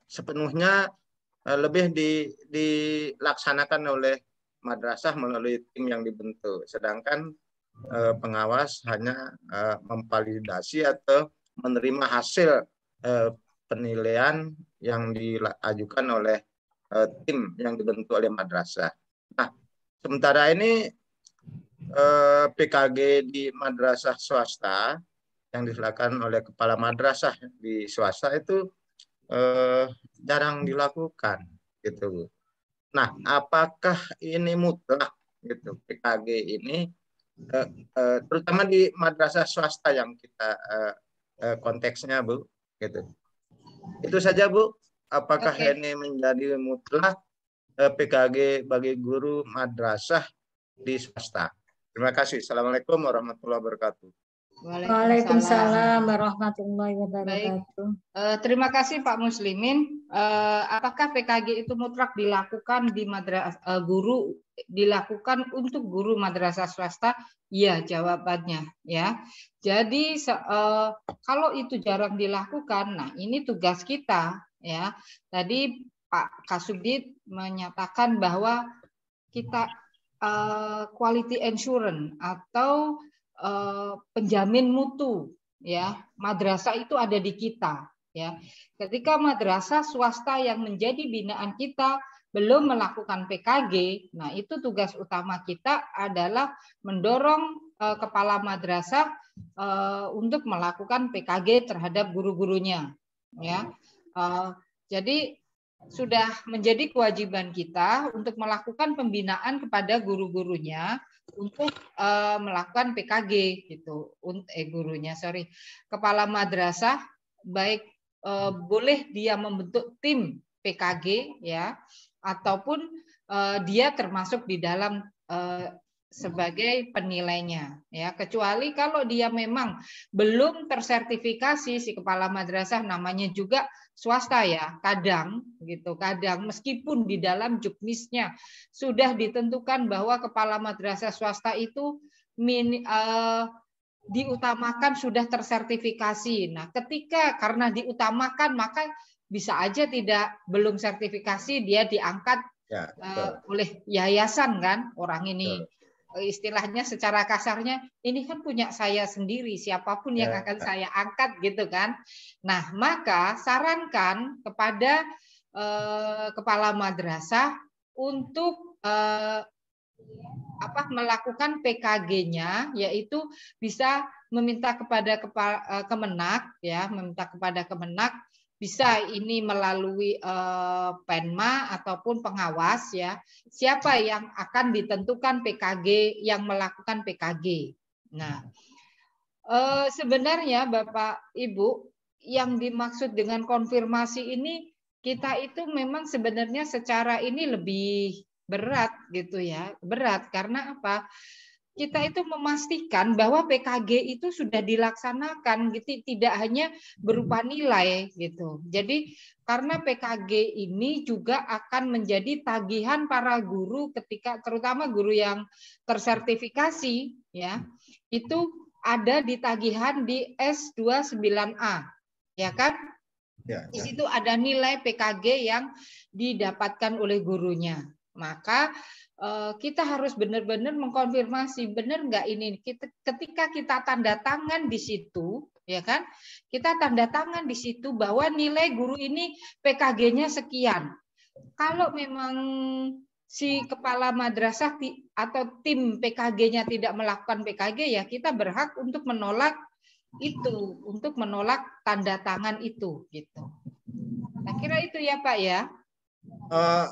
sepenuhnya lebih dilaksanakan oleh madrasah melalui tim yang dibentuk, sedangkan pengawas hanya memvalidasi atau menerima hasil penilaian yang diajukan oleh tim yang dibentuk oleh madrasah. Nah, sementara ini PKG di madrasah swasta yang dilakukan oleh kepala madrasah di swasta itu jarang dilakukan, gitu. Nah, apakah ini mutlak, gitu, PKG ini, terutama di madrasah swasta yang kita konteksnya, Bu, gitu. Itu saja, Bu. Apakah ini menjadi mutlak PKG bagi guru madrasah di swasta? Terima kasih. Assalamualaikum warahmatullahi wabarakatuh.
Waalaikumsalam warahmatullahi wabarakatuh.
Terima kasih Pak Muslimin. Apakah PKG itu mutlak dilakukan di guru dilakukan untuk guru madrasah swasta? Iya, jawabannya ya. Jadi kalau itu jarang dilakukan, nah ini tugas kita ya. Tadi Pak Kasubdit menyatakan bahwa kita quality assurance atau penjamin mutu ya, madrasah itu ada di kita ya. Ketika madrasah swasta yang menjadi binaan kita belum melakukan PKG, nah itu tugas utama kita adalah mendorong kepala madrasah untuk melakukan PKG terhadap guru-gurunya ya. Jadi sudah menjadi kewajiban kita untuk melakukan pembinaan kepada guru-gurunya untuk melakukan PKG gitu. Kepala madrasah baik boleh dia membentuk tim PKG ya, ataupun dia termasuk di dalam sebagai penilainya ya, kecuali kalau dia memang belum tersertifikasi si kepala madrasah, namanya juga swasta ya, kadang meskipun di dalam juknisnya sudah ditentukan bahwa kepala madrasah swasta itu diutamakan sudah tersertifikasi. Nah, karena diutamakan maka bisa aja belum sertifikasi dia diangkat ya, oleh yayasan kan, orang ini istilahnya secara kasarnya ini kan punya saya sendiri, siapapun yang akan saya angkat gitu kan. Nah, maka sarankan kepada kepala madrasah untuk melakukan PKG-nya, yaitu bisa meminta kepada Kemenak ya, bisa ini melalui Penma ataupun pengawas ya, siapa yang akan ditentukan PKG yang melakukan PKG. Nah, sebenarnya Bapak Ibu, yang dimaksud dengan konfirmasi ini, kita itu memang sebenarnya secara ini lebih berat gitu ya, berat karena apa? Kita itu memastikan bahwa PKG itu sudah dilaksanakan gitu, tidak hanya berupa nilai gitu. Jadi karena PKG ini juga akan menjadi tagihan para guru ketika, terutama guru yang tersertifikasi ya, itu ada di tagihan di S29A ya kan? Di situ ada nilai PKG yang didapatkan oleh gurunya. Maka kita harus benar-benar mengkonfirmasi benar nggak ini. Ketika kita tanda tangan di situ, ya kan? Kita tanda tangan di situ bahwa nilai guru ini PKG-nya sekian. Kalau memang si kepala madrasah atau tim PKG-nya tidak melakukan PKG, ya kita berhak untuk menolak itu, untuk menolak tanda tangan itu, gitu. Saya kira itu ya Pak ya.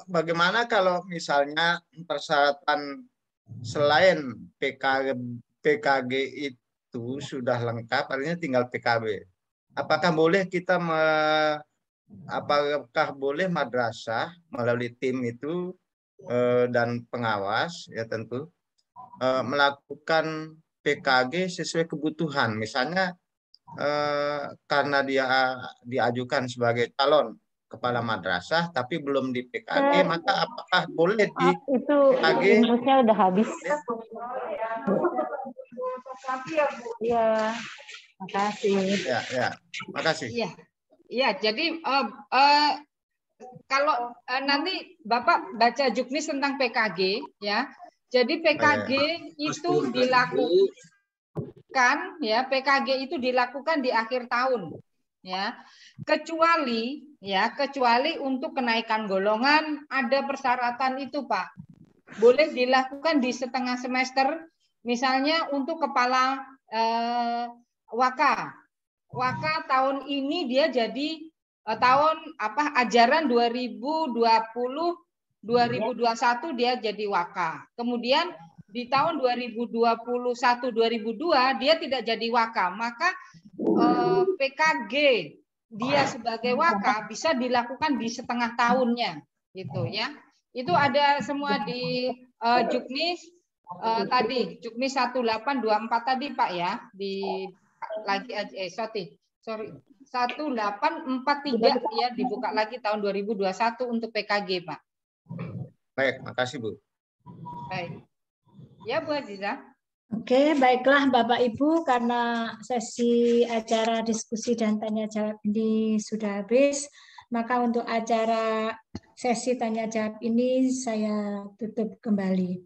Bagaimana kalau misalnya persyaratan selain PKG itu sudah lengkap, artinya tinggal PKB. Apakah boleh apakah boleh madrasah melalui tim itu dan pengawas ya tentu melakukan PKG sesuai kebutuhan, misalnya karena dia diajukan sebagai calon kepala madrasah tapi belum di PKG, maka apakah boleh di
itu
PKG?
Inputnya udah habis. Ya, makasih.
Ya, makasih.
Ya, jadi kalau nanti Bapak baca juknis tentang PKG ya. Jadi PKG itu dilakukan ya, PKG itu dilakukan di akhir tahun ya. Kecuali untuk kenaikan golongan ada persyaratan itu, Pak. Boleh dilakukan di setengah semester, misalnya untuk kepala Waka tahun ini dia jadi tahun ajaran 2020-2021 dia jadi Waka. Kemudian di tahun 2021-2002 dia tidak jadi Waka, maka PKG dia sebagai Waka bisa dilakukan di setengah tahunnya, gitu ya. Itu ada semua di juknis. Tadi Juknis 1824 tadi Pak ya, di lagi sorry 1843 ya, dibuka lagi tahun 2021 untuk PKG Pak.
Baik, makasih Bu.
Baik. Ya Bu Aziza.
Oke, baiklah Bapak Ibu, karena sesi acara diskusi dan tanya jawab ini sudah habis, maka untuk acara sesi tanya jawab ini saya tutup kembali.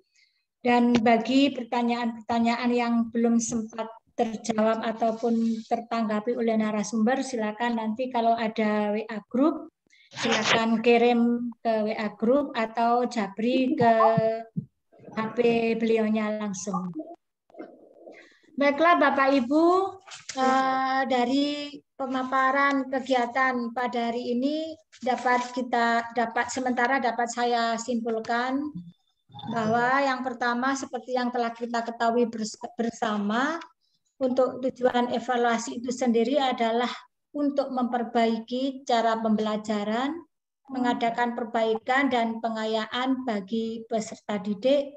Dan bagi pertanyaan-pertanyaan yang belum sempat terjawab ataupun tertanggapi oleh narasumber, silakan nanti kalau ada WA group, silakan kirim ke WA group atau japri ke HP beliaunya langsung. Baiklah Bapak Ibu, dari pemaparan kegiatan pada hari ini dapat sementara saya simpulkan bahwa yang pertama seperti yang telah kita ketahui bersama, untuk tujuan evaluasi itu sendiri adalah untuk memperbaiki cara pembelajaran, mengadakan perbaikan dan pengayaan bagi peserta didik,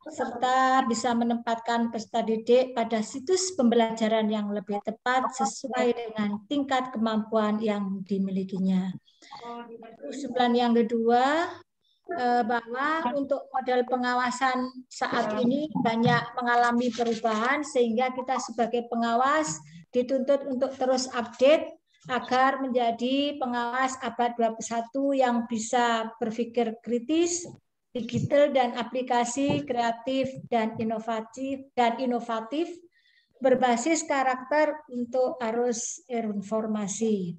serta bisa menempatkan peserta didik pada situs pembelajaran yang lebih tepat sesuai dengan tingkat kemampuan yang dimilikinya. Usulan yang kedua, bahwa untuk model pengawasan saat ini banyak mengalami perubahan sehingga kita sebagai pengawas dituntut untuk terus update agar menjadi pengawas abad 21 yang bisa berpikir kritis, digital dan aplikasi kreatif dan inovatif berbasis karakter untuk arus informasi.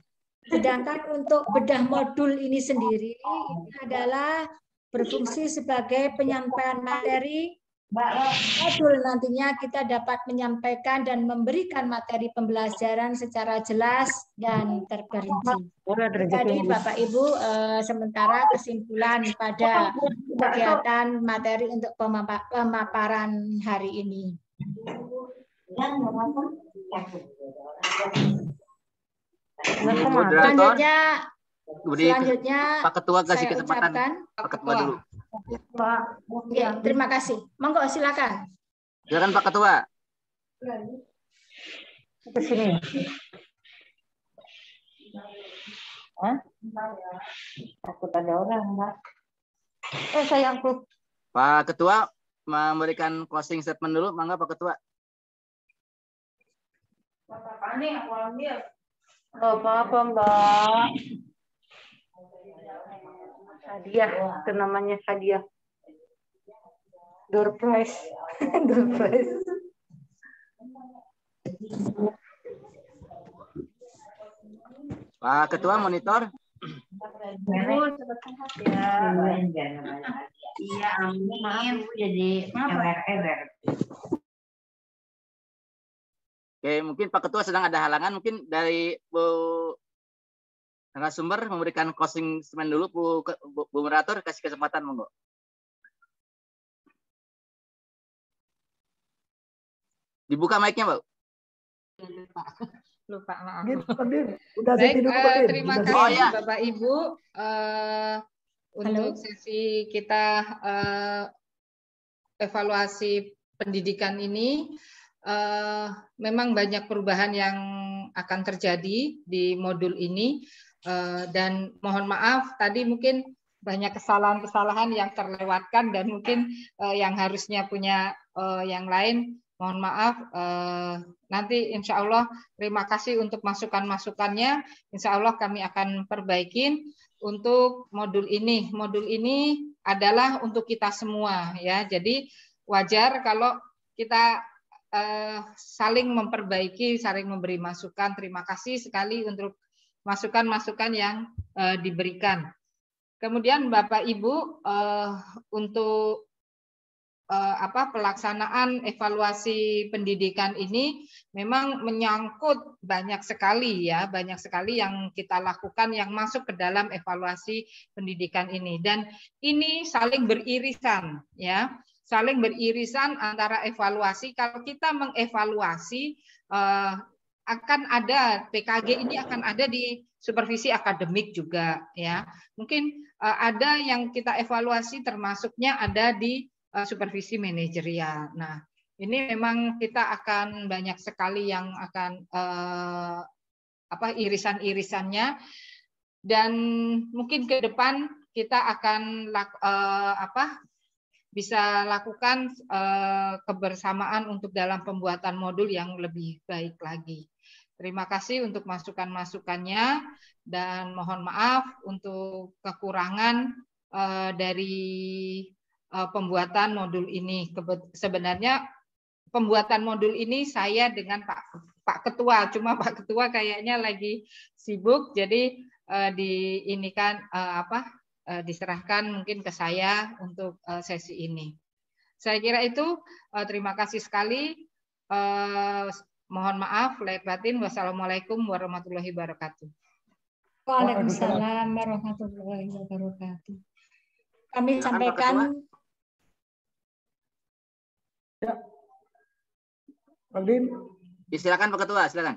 Sedangkan untuk bedah modul ini sendiri ini adalah berfungsi sebagai penyampaian materi. Modul nantinya kita dapat menyampaikan dan memberikan materi pembelajaran secara jelas dan terperinci. Jadi Bapak Ibu, sementara kesimpulan pada kegiatan materi untuk pemaparan hari ini. Selanjutnya
Pak Ketua kasih kesempatan.
Ucapkan,
Pak Ketua dulu.
Ya, terima kasih. Monggo silakan.
Silakan Pak Ketua.
Ke sini. Hah? Takut ada orang, Mbak. Sayangku.
Pak Ketua memberikan closing statement dulu, mangga Pak Ketua.
Apa nih aku ambil? Apa Mbak? Hadiah, itu namanya hadiah. Door prize. Door prize.
Pak Ketua monitor.
Iya, amin. Jadi ewer.
Oke, mungkin Pak Ketua sedang ada halangan. Mungkin dari Bu narasumber memberikan closing statement dulu, Bu moderator, kasih kesempatan monggo. Dibuka mic-nya, Bu.
Lupa, maaf.
Baik,
terima kasih Bapak Ibu untuk sesi kita evaluasi pendidikan ini. Memang banyak perubahan yang akan terjadi di modul ini dan mohon maaf tadi mungkin banyak kesalahan-kesalahan yang terlewatkan dan mungkin yang harusnya punya yang lain. Mohon maaf, nanti insya Allah terima kasih untuk masukan-masukannya. Insya Allah kami akan perbaikin untuk modul ini. Modul ini adalah untuk kita semua ya. Jadi wajar kalau kita saling memperbaiki, saling memberi masukan. Terima kasih sekali untuk masukan-masukan yang diberikan. Kemudian Bapak Ibu untuk pelaksanaan evaluasi pendidikan ini memang menyangkut banyak sekali yang kita lakukan yang masuk ke dalam evaluasi pendidikan ini dan ini saling beririsan ya, saling beririsan antara evaluasi. Kalau kita mengevaluasi akan ada PKG ini akan ada di supervisi akademik juga ya, mungkin ada yang kita evaluasi termasuknya ada di supervisi manajerial. Nah, ini memang kita akan banyak sekali yang akan irisan-irisannya, dan mungkin ke depan kita akan bisa lakukan kebersamaan untuk dalam pembuatan modul yang lebih baik lagi. Terima kasih untuk masukan-masukannya, dan mohon maaf untuk kekurangan dari pembuatan modul ini. Sebenarnya pembuatan modul ini saya dengan Pak Ketua, cuma Pak Ketua kayaknya lagi sibuk, jadi diserahkan mungkin ke saya untuk sesi ini. Saya kira itu. Terima kasih sekali. Mohon maaf lahir batin. Wassalamualaikum warahmatullahi wabarakatuh.
Waalaikumsalam warahmatullahi wabarakatuh. Kami sampaikan.
Ya. Bang,
silakan Pak Ketua, silakan.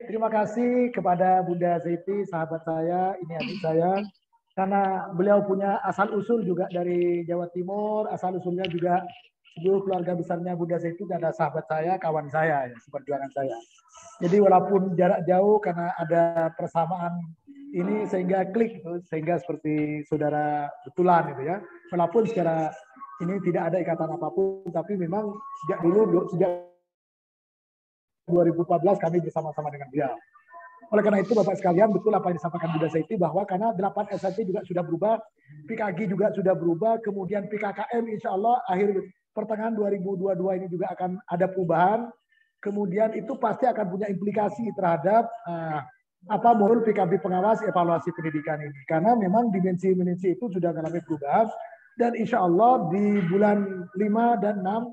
Terima kasih kepada Bunda Zaiti, sahabat saya, ini adik saya, karena beliau punya asal-usul juga dari Jawa Timur, asal-usulnya juga seluruh keluarga besarnya Bunda Zaiti adalah sahabat saya, kawan saya, ya, perjuangan saya. Jadi walaupun jarak jauh karena ada persamaan ini sehingga klik, sehingga seperti saudara betulan gitu ya. Walaupun secara ini tidak ada ikatan apapun, tapi memang sejak 2014 kami bersama-sama dengan beliau. Oleh karena itu Bapak sekalian, betul apa yang disampaikan Bunda Zaiti, bahwa karena 8 SNT juga sudah berubah, PKG juga sudah berubah, kemudian PKKM insya Allah akhir pertengahan 2022 ini juga akan ada perubahan, kemudian itu pasti akan punya implikasi terhadap modul PKB pengawas evaluasi pendidikan ini. Karena memang dimensi-dimensi itu sudah mengalami perubahan, dan insya Allah di bulan 5 dan 6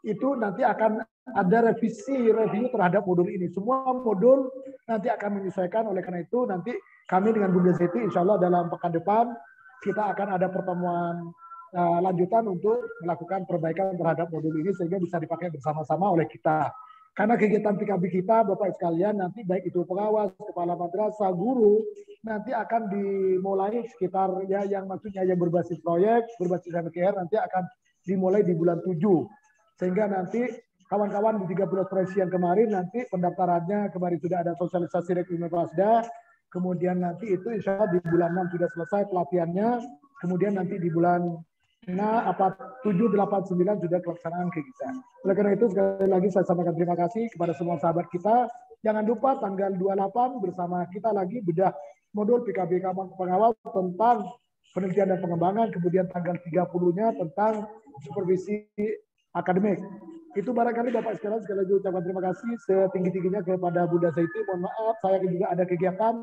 itu nanti akan ada review terhadap modul ini. Semua modul nanti akan menyesuaikan. Oleh karena itu nanti kami dengan Bunda Zaiti insya Allah dalam pekan depan kita akan ada pertemuan lanjutan untuk melakukan perbaikan terhadap modul ini sehingga bisa dipakai bersama-sama oleh kita. Karena kegiatan PKB kita Bapak sekalian nanti baik itu pengawas, kepala madrasah, guru nanti akan dimulai sekitar ya yang maksudnya yang berbasis proyek, berbasis MKR nanti akan dimulai di bulan 7. Sehingga nanti kawan-kawan di 13 provinsi yang kemarin nanti pendaftarannya kemarin sudah ada sosialisasi rekrutmen Pasda, kemudian nanti itu insya Allah di bulan 6 sudah selesai pelatihannya, kemudian nanti di bulan 7, 8, 9 sudah pelaksanaan kegiatan. Oleh karena itu sekali lagi saya sampaikan terima kasih kepada semua sahabat kita. Jangan lupa tanggal 28 bersama kita lagi bedah modul PKB pengawas tentang penelitian dan pengembangan, kemudian tanggal 30-nya tentang supervisi akademik. Itu barangkali Bapak sekalian sekali lagi ucapkan terima kasih setinggi-tingginya kepada Bunda Zaiti. Mohon maaf saya juga ada kegiatan.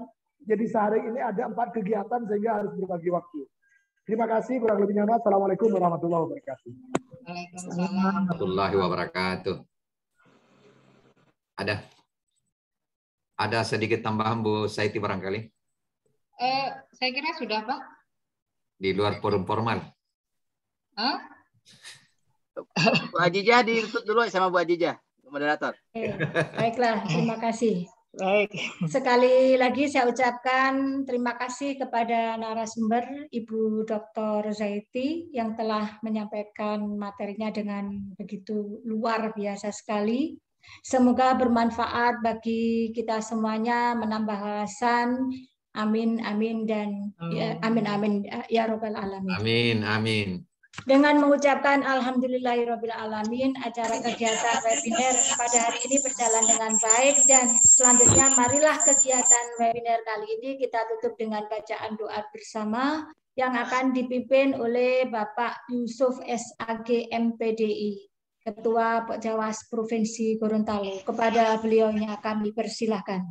Jadi sehari ini ada 4 kegiatan sehingga harus berbagi waktu. Terima kasih, kurang lebihnya. Assalamualaikum warahmatullahi wabarakatuh.
Waalaikumsalam
warahmatullahi wabarakatuh. Ada sedikit tambahan Bu Zaiti barangkali?
Saya kira sudah Pak.
Di luar forum formal.
Bu Ajijah ditutup dulu sama Bu Ajijah, moderator.
Baiklah, terima kasih.
Baik.
Sekali lagi saya ucapkan terima kasih kepada narasumber Ibu Dr. Zaiti yang telah menyampaikan materinya dengan begitu luar biasa sekali. Semoga bermanfaat bagi kita semuanya, menambah wawasan. Amin, amin, dan ya, amin, amin, ya Rabbal Alamin.
Amin, amin.
Dengan mengucapkan alhamdulillahirrabbilalamin, acara kegiatan webinar pada hari ini berjalan dengan baik, dan selanjutnya marilah kegiatan webinar kali ini kita tutup dengan bacaan doa bersama yang akan dipimpin oleh Bapak Yusuf SAG MPDI, Ketua Pokjawas Provinsi Gorontalo. Kepada beliaunya kami persilahkan.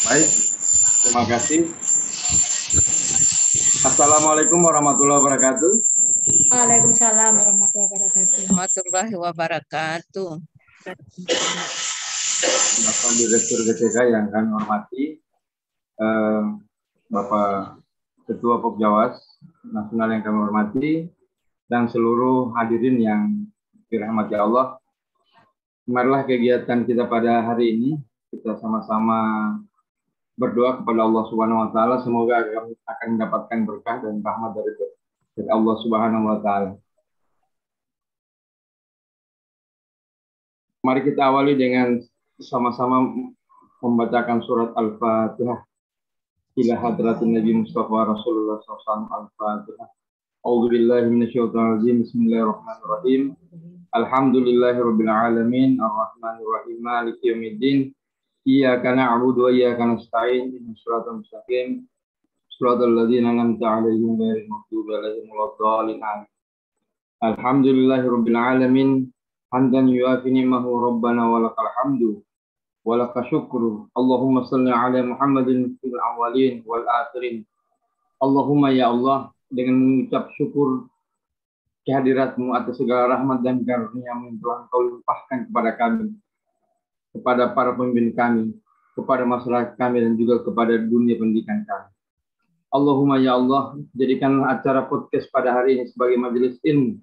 Baik, terima kasih. Assalamualaikum warahmatullahi wabarakatuh.
Waalaikumsalam warahmatullahi wabarakatuh.
Bapak Direktur GTK yang kami hormati, Bapak Ketua Pokjawas Nasional yang kami hormati, dan seluruh hadirin yang dirahmati Allah. Marilah kegiatan kita pada hari ini kita sama-sama berdoa kepada Allah Subhanahu wa taala, semoga akan mendapatkan berkah dan rahmat dari dari Allah Subhanahu wa taala. Mari kita awali dengan sama-sama membacakan surat Al-Fatihah ila hadratin Nabi Mustafa Rasulullah SAW. Al-Fatihah. A'udzubillahi minasyaitonirrajim. Bismillahirrahmanirrahim. Alhamdulillahirabbil alamin, arrahmanirrahim, maliki yaumiddin. Iyyaka na'budu wa iyyaka nasta'in. Ihdinas siratal mustaqim. Shiratal ladzina an'amta 'alaihim ghairil maghdubi 'alaihim waladdallin. Alhamdulillahirabbil alamin. Hamdan yuafi ni'mahu rabbana walakal hamdu walakal syukru. Allahumma salli ala Muhammadin fil awwalin wal akhirin. Allahumma ya Allah, dengan mengucap syukur kehadiratmu atas segala rahmat dan karunia-Mu yang telah Engkau limpahkan kepada kami, kepada para pemimpin kami, kepada masyarakat kami, dan juga kepada dunia pendidikan kami. Allahumma ya Allah, jadikanlah acara podcast pada hari ini sebagai majelis ilmu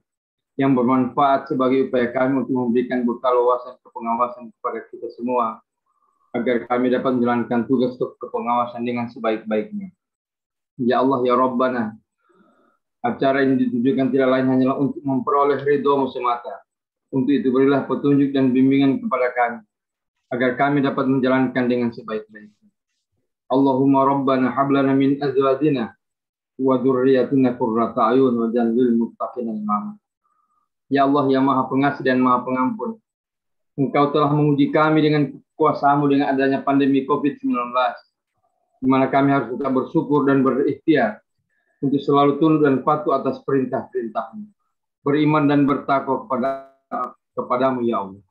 yang bermanfaat sebagai upaya kami untuk memberikan bekal wawasan kepengawasan kepada kita semua, agar kami dapat menjalankan tugas kepengawasan dengan sebaik-baiknya. Ya Allah, ya Rabbana, acara ini ditujukan tidak lain hanyalah untuk memperoleh ridho-Mu semata. Untuk itu berilah petunjuk dan bimbingan kepada kami, agar kami dapat menjalankan dengan sebaik-baiknya. Allahumma Rabbana hablana min azwajina wa dzurriyyatina qurrata a'yun waj'alna lil muttaqina imama. Ya Allah, yang Maha Pengasih dan Maha Pengampun, Engkau telah menguji kami dengan kuasa-Mu dengan adanya pandemi COVID-19, di mana kami harus tetap bersyukur dan berikhtiar untuk selalu tunduk dan patuh atas perintah-perintah-Mu, beriman dan bertakwa kepadamu, ya Allah.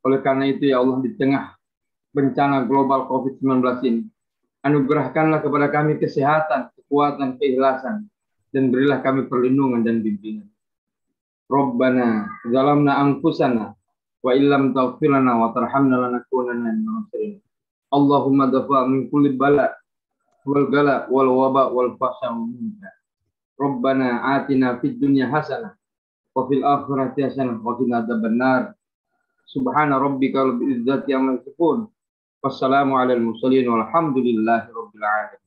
Oleh karena itu, ya Allah, di tengah bencana global COVID-19 ini, anugerahkanlah kepada kami kesehatan, kekuatan, keikhlasan, dan berilah kami perlindungan dan bimbingan. Rabbana zalamna anfusana wa illam taghfir lana wa tarhamna lanakunanna minal khasirin. Allahumma dafa' min kulli bala wal gala wal waba wal fahsya minka. Rabbana atina fid dunya hasanah wa fil akhirati hasanah wa qina adzabannar. Subhana rabbika rabbil izzati amma yasifun. Wassalamu alal mursalin walhamdulillahi rabbil alamin.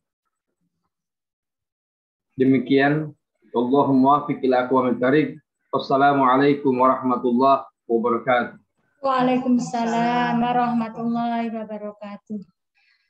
Demikian, Allahumma wafiq ila aqwamit thariq. Wassalamualaikum warahmatullahi wabarakatuh.
Waalaikumsalam warahmatullahi wabarakatuh.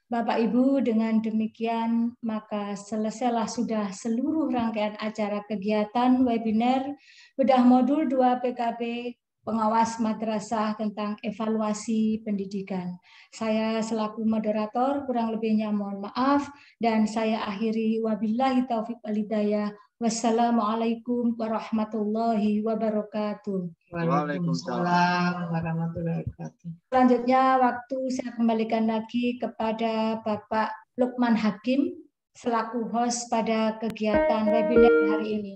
Bapak Ibu, dengan demikian maka selesailah sudah seluruh rangkaian acara kegiatan webinar bedah modul 2 PKP pengawas madrasah tentang evaluasi pendidikan. Saya selaku moderator kurang lebihnya mohon maaf, dan saya akhiri wabillahi taufiq wal hidayah. Wassalamualaikum warahmatullahi wabarakatuh.
Waalaikumsalam warahmatullahi wabarakatuh.
Selanjutnya waktu saya kembalikan lagi kepada Bapak Lukman Hakim selaku host pada kegiatan webinar hari ini.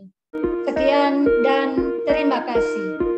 Sekian dan terima kasih.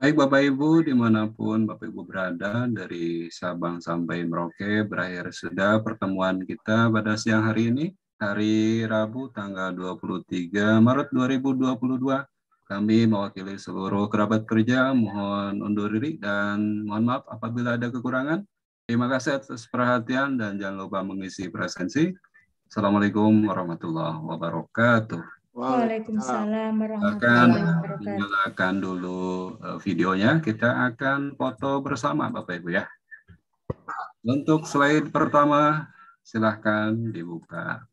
Baik Bapak Ibu, dimanapun Bapak Ibu berada, dari Sabang sampai Merauke, berakhir sudah pertemuan kita pada siang hari ini, hari Rabu tanggal 23 Maret 2022. Kami mewakili seluruh kerabat kerja, mohon undur diri dan mohon maaf apabila ada kekurangan. Terima kasih atas perhatian dan jangan lupa mengisi presensi. Assalamualaikum warahmatullahi wabarakatuh.
Waalaikumsalam warahmatullahi wabarakatuh.
Nyalakan dulu videonya, kita akan foto bersama Bapak Ibu ya. Untuk slide pertama, silahkan dibuka.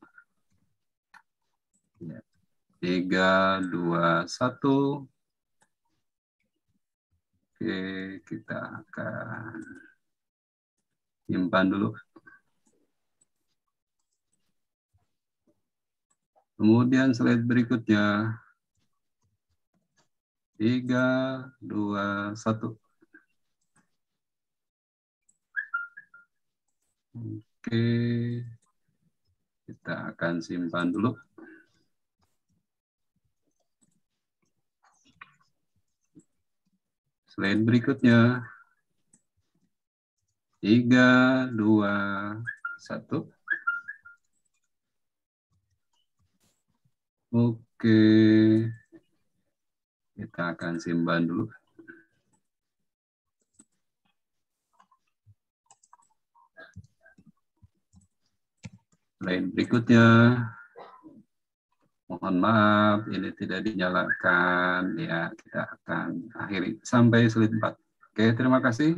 3, 2, 1. Oke, kita akan simpan dulu. Kemudian slide berikutnya. 3, 2, 1. Oke, kita akan simpan dulu. Slide berikutnya. 3, 2, 1. Oke, kita akan simpan dulu. Slide berikutnya. Mohon maaf, ini tidak dinyalakan. Ya, kita akan akhiri sampai slide 4. Oke, terima kasih.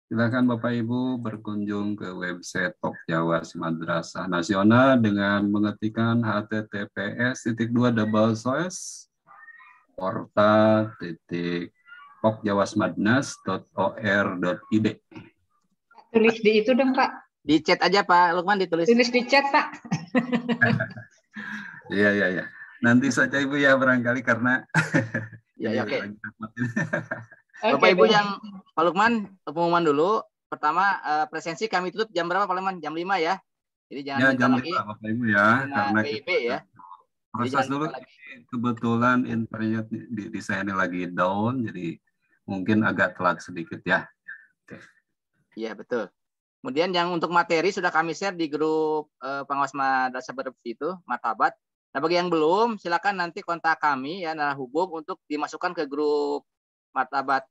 Silakan Bapak Ibu berkunjung ke website Pok Jawas Madrasah Nasional dengan mengetikkan https://portal.pokjawasmadnas.or.id.
Tulis di itu dong, Pak.
Di chat aja Pak Lukman, ditulis.
Tulis di chat, Pak.
Iya. Nanti saja Ibu ya barangkali karena
ya, oke.
Bapak
Ibu yang Pak Lukman, pengumuman dulu. Pertama, presensi kami tutup jam berapa Pak Lukman? Jam 5 ya. Jadi jangan
jam
lagi.
5 Bapak Ibu ya, karena
PIP ya.
Proses dulu. Kebetulan internet di saya ini lagi down, jadi mungkin agak telat sedikit ya.
Iya, betul. Kemudian yang untuk materi sudah kami share di grup pengawas madrasah berbersih itu, Martabat. Nah, bagi yang belum, silakan nanti kontak kami ya, hubung untuk dimasukkan ke grup Martabat,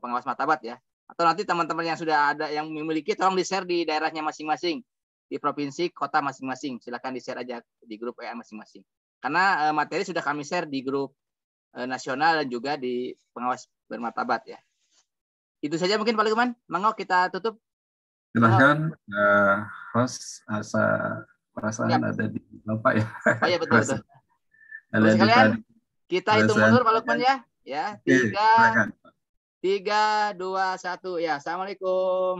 pengawas Martabat ya. Atau nanti teman-teman yang sudah ada yang memiliki, tolong di-share di daerahnya masing-masing, di provinsi, kota masing-masing. Silakan di-share aja di grup WA masing-masing. Karena materi sudah kami share di grup nasional dan juga di pengawas bermartabat ya. Itu saja mungkin Pak Lukman. Mangga kita tutup.
Silahkan, host perasaan ada di Bapak ya.
Oh iya, betul.
Ada di
sekalian,
tadi.
kita hitung mundur Pak Lukman ya. Ya, 3, 2, 1. Ya, assalamualaikum.